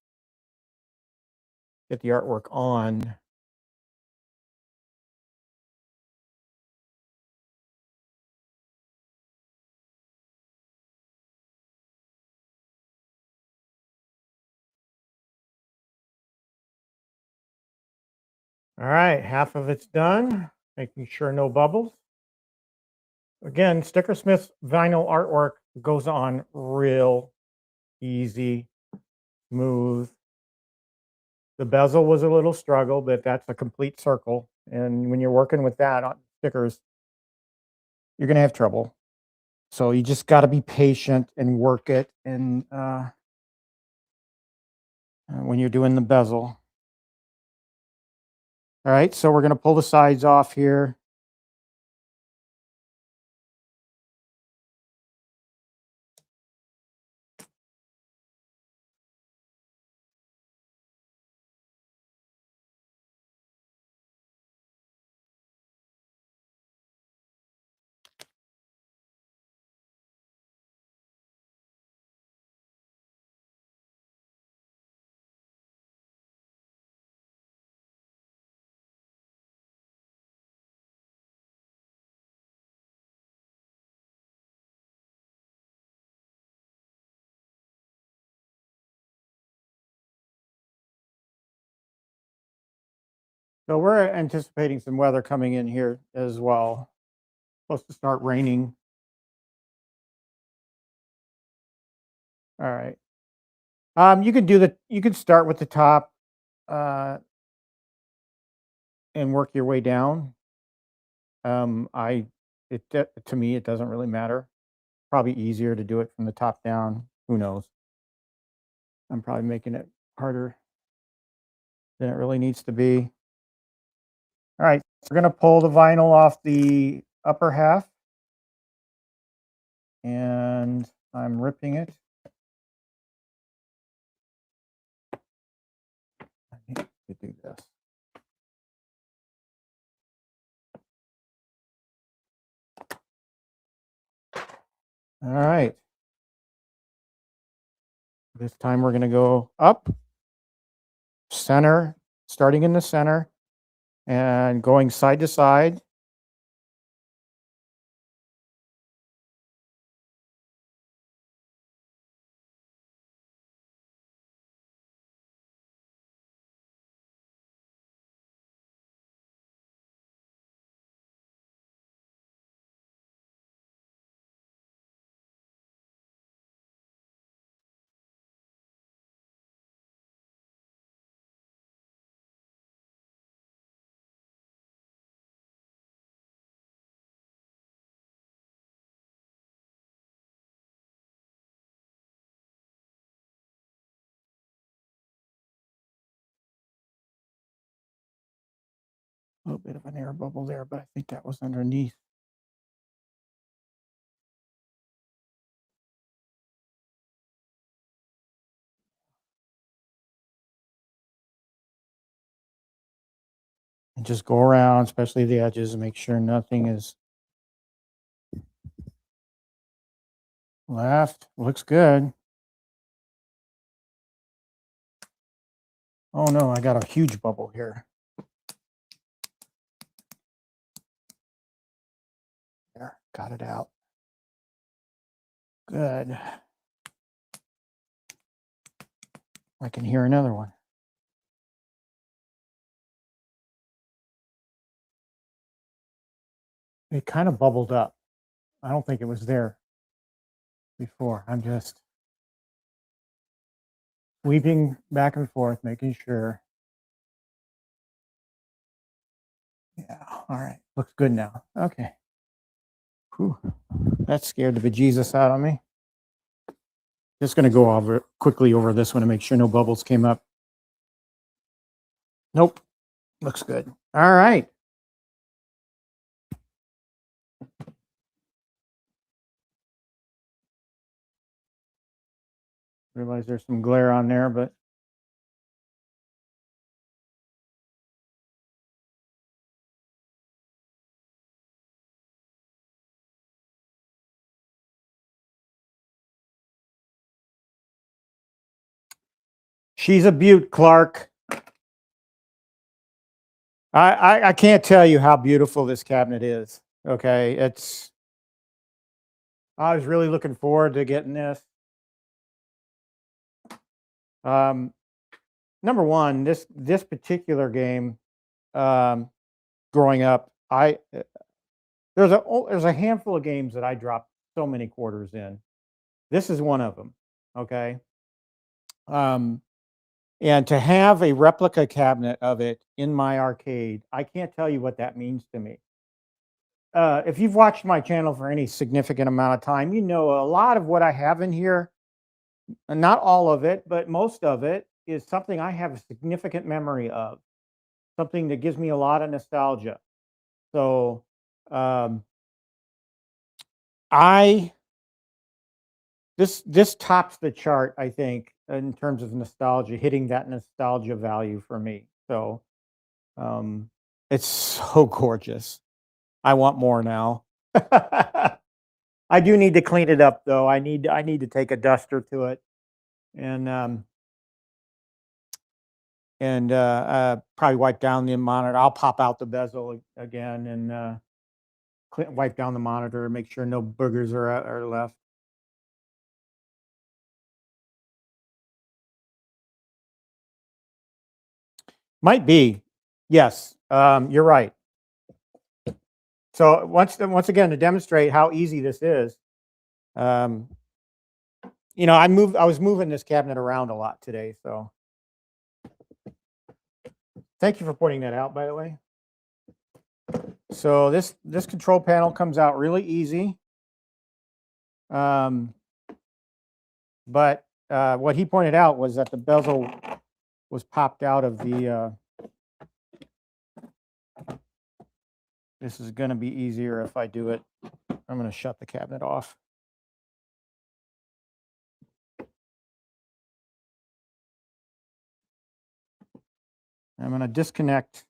Get the artwork on. All right, half of it's done, making sure no bubbles. Again, Stickersmith's vinyl artwork goes on real easy, smooth. The bezel was a little struggle, but that's a complete circle. And when you're working with that on stickers, you're going to have trouble. So you just got to be patient and work it. And when you're doing the bezel. All right, so we're going to pull the sides off here. So we're anticipating some weather coming in here as well. Supposed to start raining. All right. You can start with the top and work your way down. To me, it doesn't really matter. Probably easier to do it from the top down. Who knows? I'm probably making it harder than it really needs to be. All right, we're gonna pull the vinyl off the upper half, and I'm ripping it. I need to do this. All right. This time we're gonna go up, center, starting in the center, and going side to side. A little bit of an air bubble there, but I think that was underneath. And just go around, especially the edges, and make sure nothing is left. Looks good. Oh no, I got a huge bubble here. There, got it out. Good. I can hear another one. It kind of bubbled up. I don't think it was there before. I'm just sweeping back and forth, making sure. Yeah, all right. Looks good now. Okay. Whew. That scared the bejesus out of me. Just going to go quickly over this one to make sure no bubbles came up. Nope. Looks good. All right. Realize there's some glare on there, but she's a beaut, Clark. I can't tell you how beautiful this cabinet is. Okay, I was really looking forward to getting this. Number one, this particular game, growing up, there's a handful of games that I dropped so many quarters in. This is one of them. Okay. And to have a replica cabinet of it in my arcade, I can't tell you what that means to me. If you've watched my channel for any significant amount of time, you know a lot of what I have in here, not all of it, but most of it is something I have a significant memory of, something that gives me a lot of nostalgia. So this tops the chart, I think, in terms of nostalgia, hitting that nostalgia value for me. So it's so gorgeous. I want more now. I do need to clean it up, though. I need to take a duster to it and probably wipe down the monitor. I'll pop out the bezel again and wipe down the monitor, make sure no boogers are left. Might be. Yes, you're right. So once again, to demonstrate how easy this is, you know, I was moving this cabinet around a lot today. So thank you for pointing that out, by the way. So this control panel comes out really easy. But what he pointed out was that the bezel was popped out of the. This is going to be easier if I do it. I'm going to shut the cabinet off. I'm going to disconnect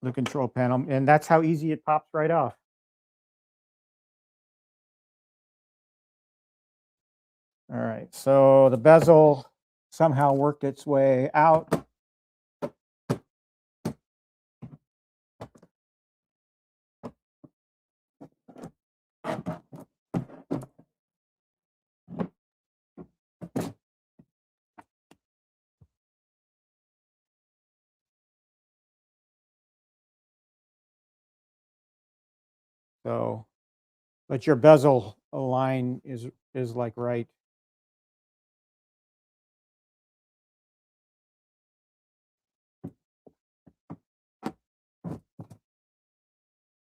the control panel, and that's how easy it pops right off. All right, so the bezel somehow worked its way out. So, but your bezel line is like right.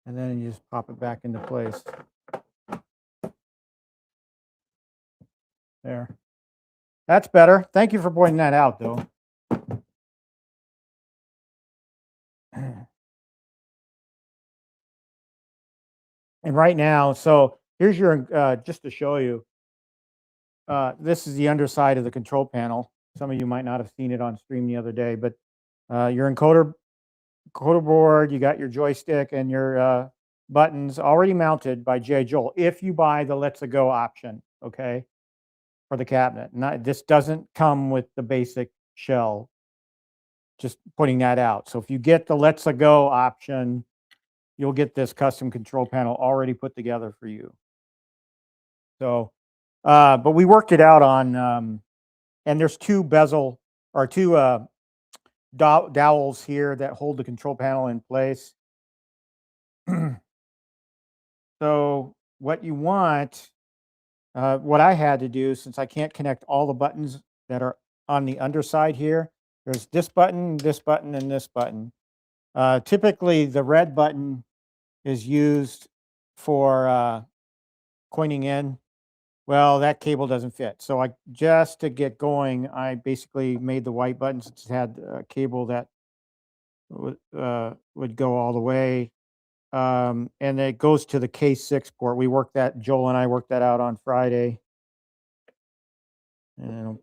And then you just pop it back into place. There. That's better. Thank you for pointing that out, though. And right now, so here's your, just to show you, this is the underside of the control panel. Some of you might not have seen it on stream the other day, but your encoder board, you got your joystick and your buttons already mounted by GIJoel if you buy the Let's Go option, okay, for the cabinet. This doesn't come with the basic shell, just putting that out. So if you get the Let's Go option, you'll get this custom control panel already put together for you. So, but we worked it out on, and there's two bezel or two dowels here that hold the control panel in place. So what you want, what I had to do, since I can't connect all the buttons that are on the underside here, there's this button, and this button. Typically, the red button is used for coining in. Well, that cable doesn't fit. So just to get going, I basically made the white button since it had a cable that would go all the way. And it goes to the K6 port. Joel and I worked that out on Friday. And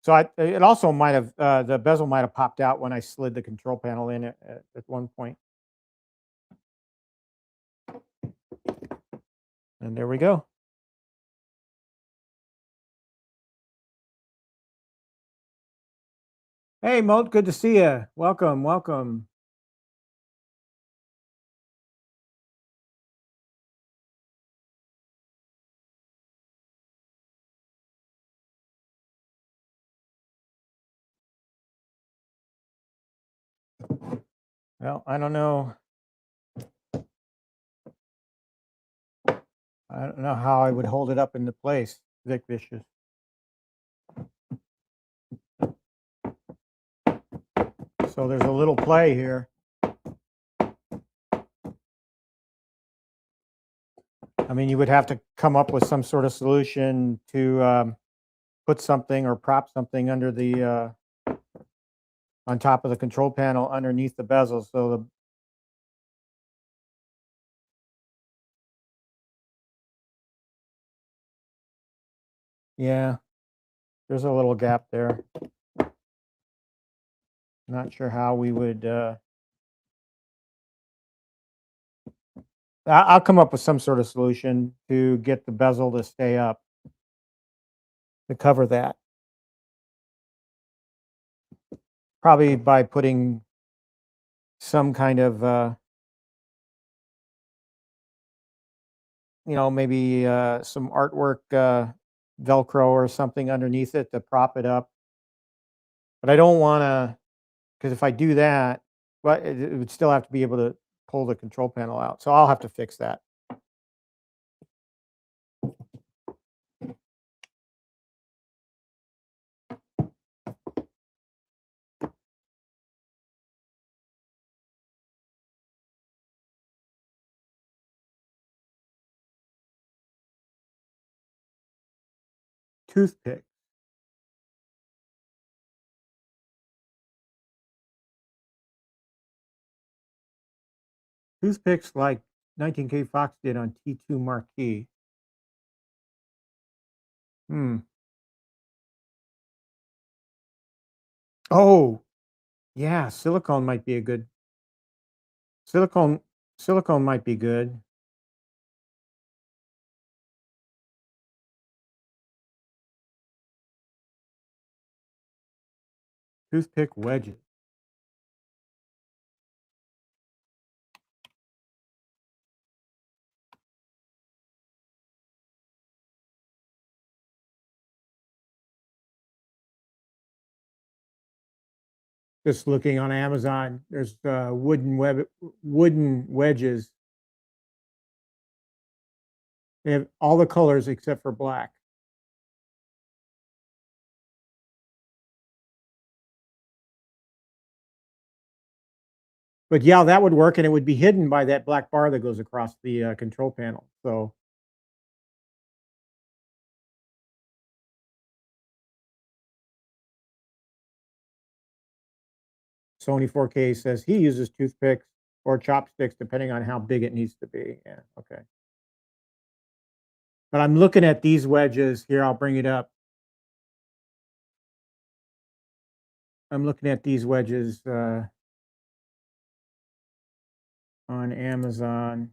so it also might have, the bezel might have popped out when I slid the control panel in at one point. And there we go. Hey, Moat, good to see you. Welcome, welcome. Well, I don't know. I don't know how I would hold it up into place, Vic Vicious. So there's a little play here. I mean, you would have to come up with some sort of solution to put something or prop something under the on top of the control panel underneath the bezel. So yeah, there's a little gap there. Not sure how we would. I'll come up with some sort of solution to get the bezel to stay up to cover that. Probably by putting some kind of, maybe some artwork Velcro or something underneath it to prop it up. But I don't want to, because if I do that, well, it would still have to be able to pull the control panel out. So I'll have to fix that. Toothpick. Toothpicks like 19K Fox did on T2 Marquee. Oh, yeah, silicone might be a good. Silicone might be good. Toothpick wedges. Just looking on Amazon, there's wooden wedges. They have all the colors except for black. But yeah, that would work, and it would be hidden by that black bar that goes across the control panel. So Sony 4K says he uses toothpicks or chopsticks depending on how big it needs to be. Yeah, okay. But I'm looking at these wedges here. I'll bring it up. I'm looking at these wedges on Amazon.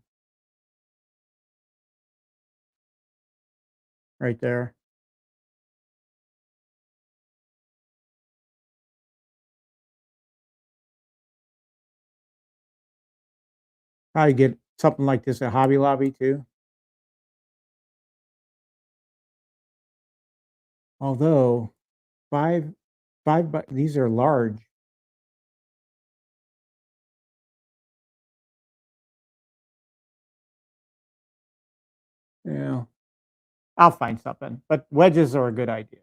Right there. Probably get something like this at Hobby Lobby too. Although five, these are large. Yeah, I'll find something, but wedges are a good idea.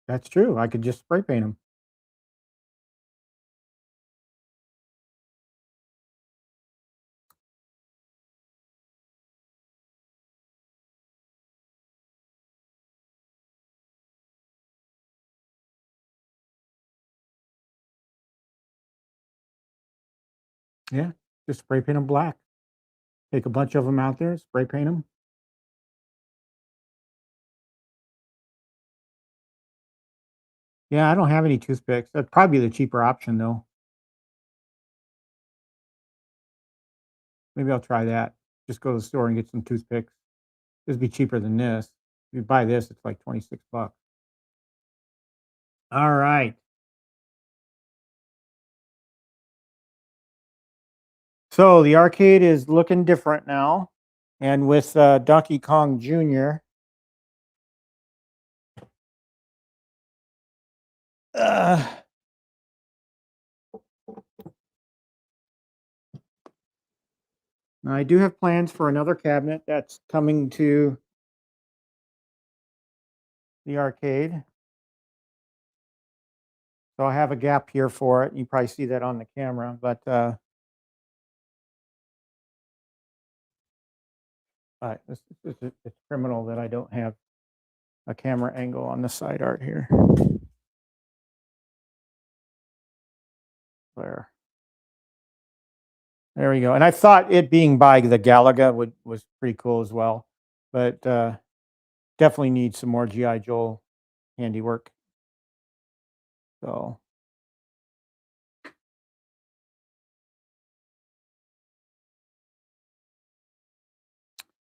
That's true. I could just spray paint them. Yeah, just spray paint them black. Take a bunch of them out there, spray paint them. Yeah, I don't have any toothpicks. That'd probably be the cheaper option, though. Maybe I'll try that. Just go to the store and get some toothpicks. This would be cheaper than this. If you buy this, it's like 26 bucks. All right. So the arcade is looking different now. And with Donkey Kong Jr., uh, I do have plans for another cabinet that's coming to the arcade. So I have a gap here for it. You probably see that on the camera, but it's criminal that I don't have a camera angle on the side art here. There we go. And I thought it being by the Galaga was pretty cool as well, but definitely need some more GI Joel handiwork. So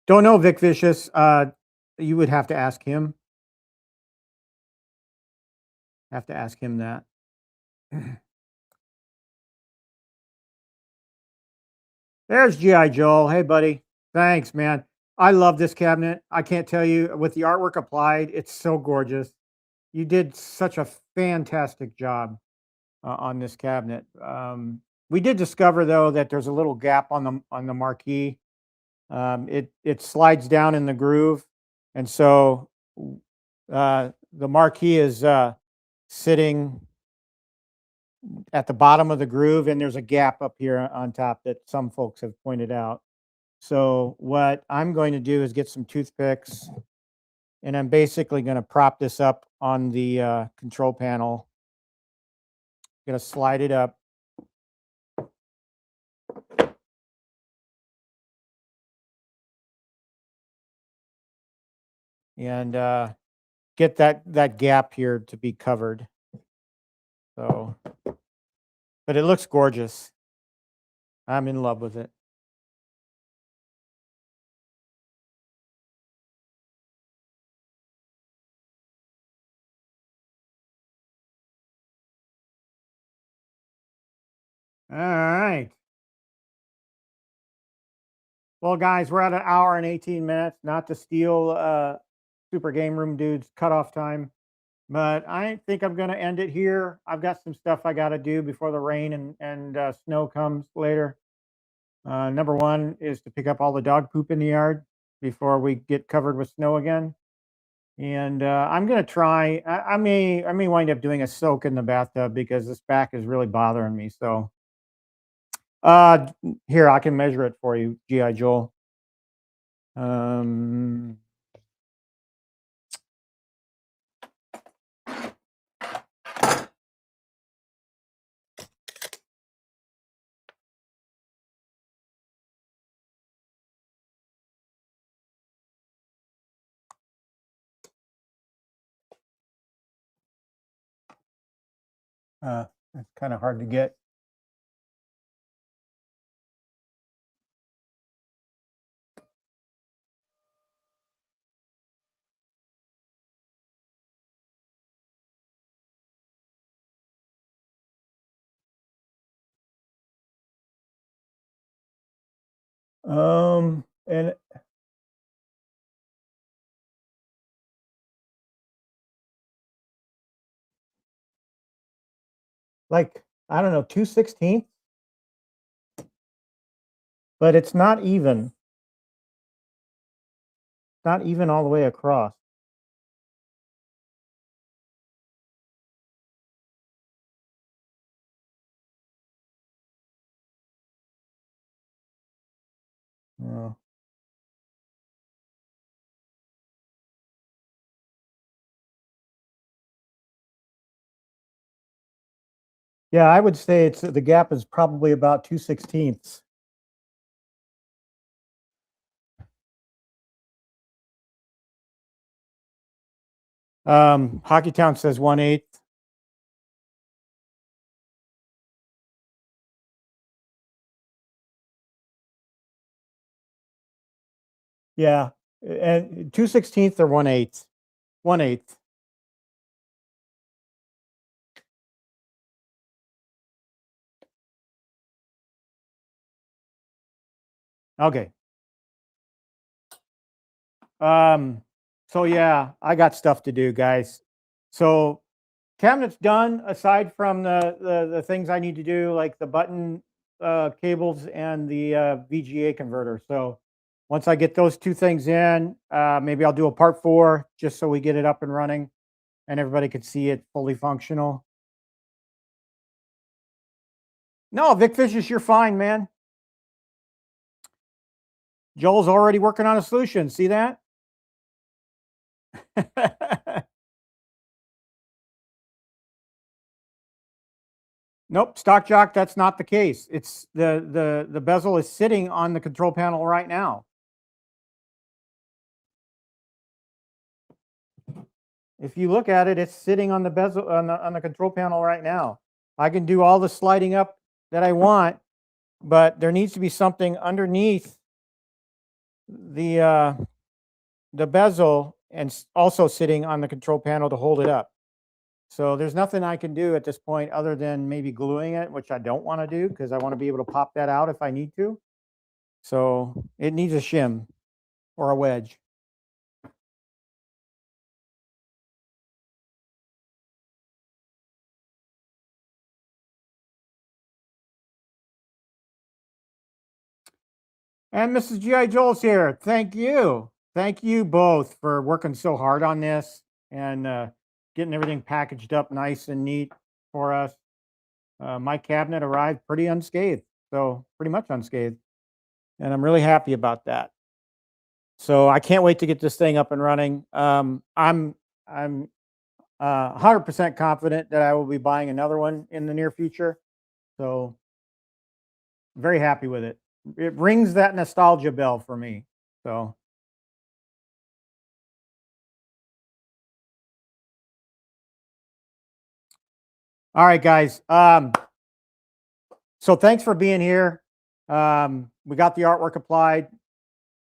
don't know, Vic Vicious. You would have to ask him. Have to ask him that. There's GI Joel. Hey, buddy. Thanks, man. I love this cabinet. I can't tell you with the artwork applied, it's so gorgeous. You did such a fantastic job on this cabinet. We did discover though that there's a little gap on the marquee. It slides down in the groove, and so the marquee is sitting at the bottom of the groove, and there's a gap up here on top that some folks have pointed out. So what I'm going to do is get some toothpicks, and I'm basically going to prop this up on the control panel. Going to slide it up. And get that gap here to be covered. So, but it looks gorgeous. I'm in love with it. All right. Well, guys, we're at an hour and 18 minutes. Not to steal Super Game Room Dude's cutoff time, but I think I'm going to end it here. I've got some stuff I got to do before the rain and snow comes later. Number one is to pick up all the dog poop in the yard before we get covered with snow again. And I'm gonna try. I may wind up doing a soak in the bathtub because this back is really bothering me. So here I can measure it for you, GI Joel. Um, it's kind of hard to get. And like, I don't know, 2/16, but it's not even. Not even all the way across. Oh. Yeah, I would say it's the gap is probably about 2/16. Hockeytown says 1/8. Yeah, and 2/16 or 1/8. 1/8. Okay. So yeah, I got stuff to do, guys. So cabinet's done aside from the things I need to do, like the button cables and the VGA converter. So once I get those two things in, maybe I'll do a part 4 just so we get it up and running and everybody could see it fully functional. No, Vic Fishes, you're fine, man. Joel's already working on a solution. See that? Nope, Stock Jock, that's not the case. It's the bezel is sitting on the control panel right now. If you look at it, it's sitting on the bezel on the control panel right now. I can do all the sliding up that I want, but there needs to be something underneath the bezel and also sitting on the control panel to hold it up. So there's nothing I can do at this point other than maybe gluing it, which I don't want to do because I want to be able to pop that out if I need to. So it needs a shim or a wedge. And Mrs. G.I. Joel's here. Thank you. Thank you both for working so hard on this and getting everything packaged up nice and neat for us. My cabinet arrived pretty unscathed, so pretty much unscathed. And I'm really happy about that. So I can't wait to get this thing up and running. I'm 100% confident that I will be buying another one in the near future. So very happy with it. It rings that nostalgia bell for me. So all right, guys. So thanks for being here. We got the artwork applied.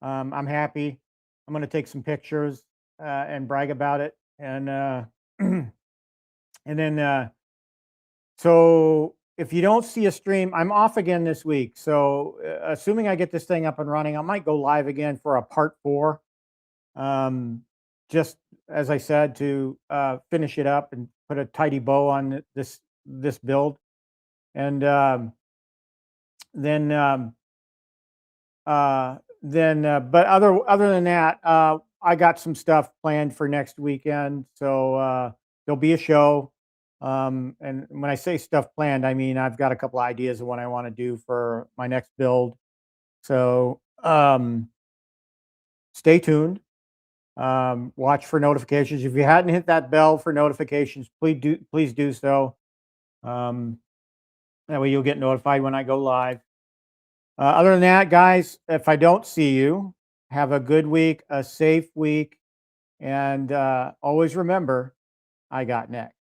I'm happy. I'm going to take some pictures and brag about it. And and then so if you don't see a stream, I'm off again this week. So assuming I get this thing up and running, I might go live again for a part 4. Just as I said, to finish it up and put a tidy bow on this build. And then but other than that, I got some stuff planned for next weekend. So there'll be a show. And when I say stuff planned, I mean I've got a couple ideas of what I want to do for my next build. So stay tuned. Watch for notifications. If you hadn't hit that bell for notifications, please do so. That way you'll get notified when I go live. Other than that, guys, if I don't see you, have a good week, a safe week, and always remember, I got next.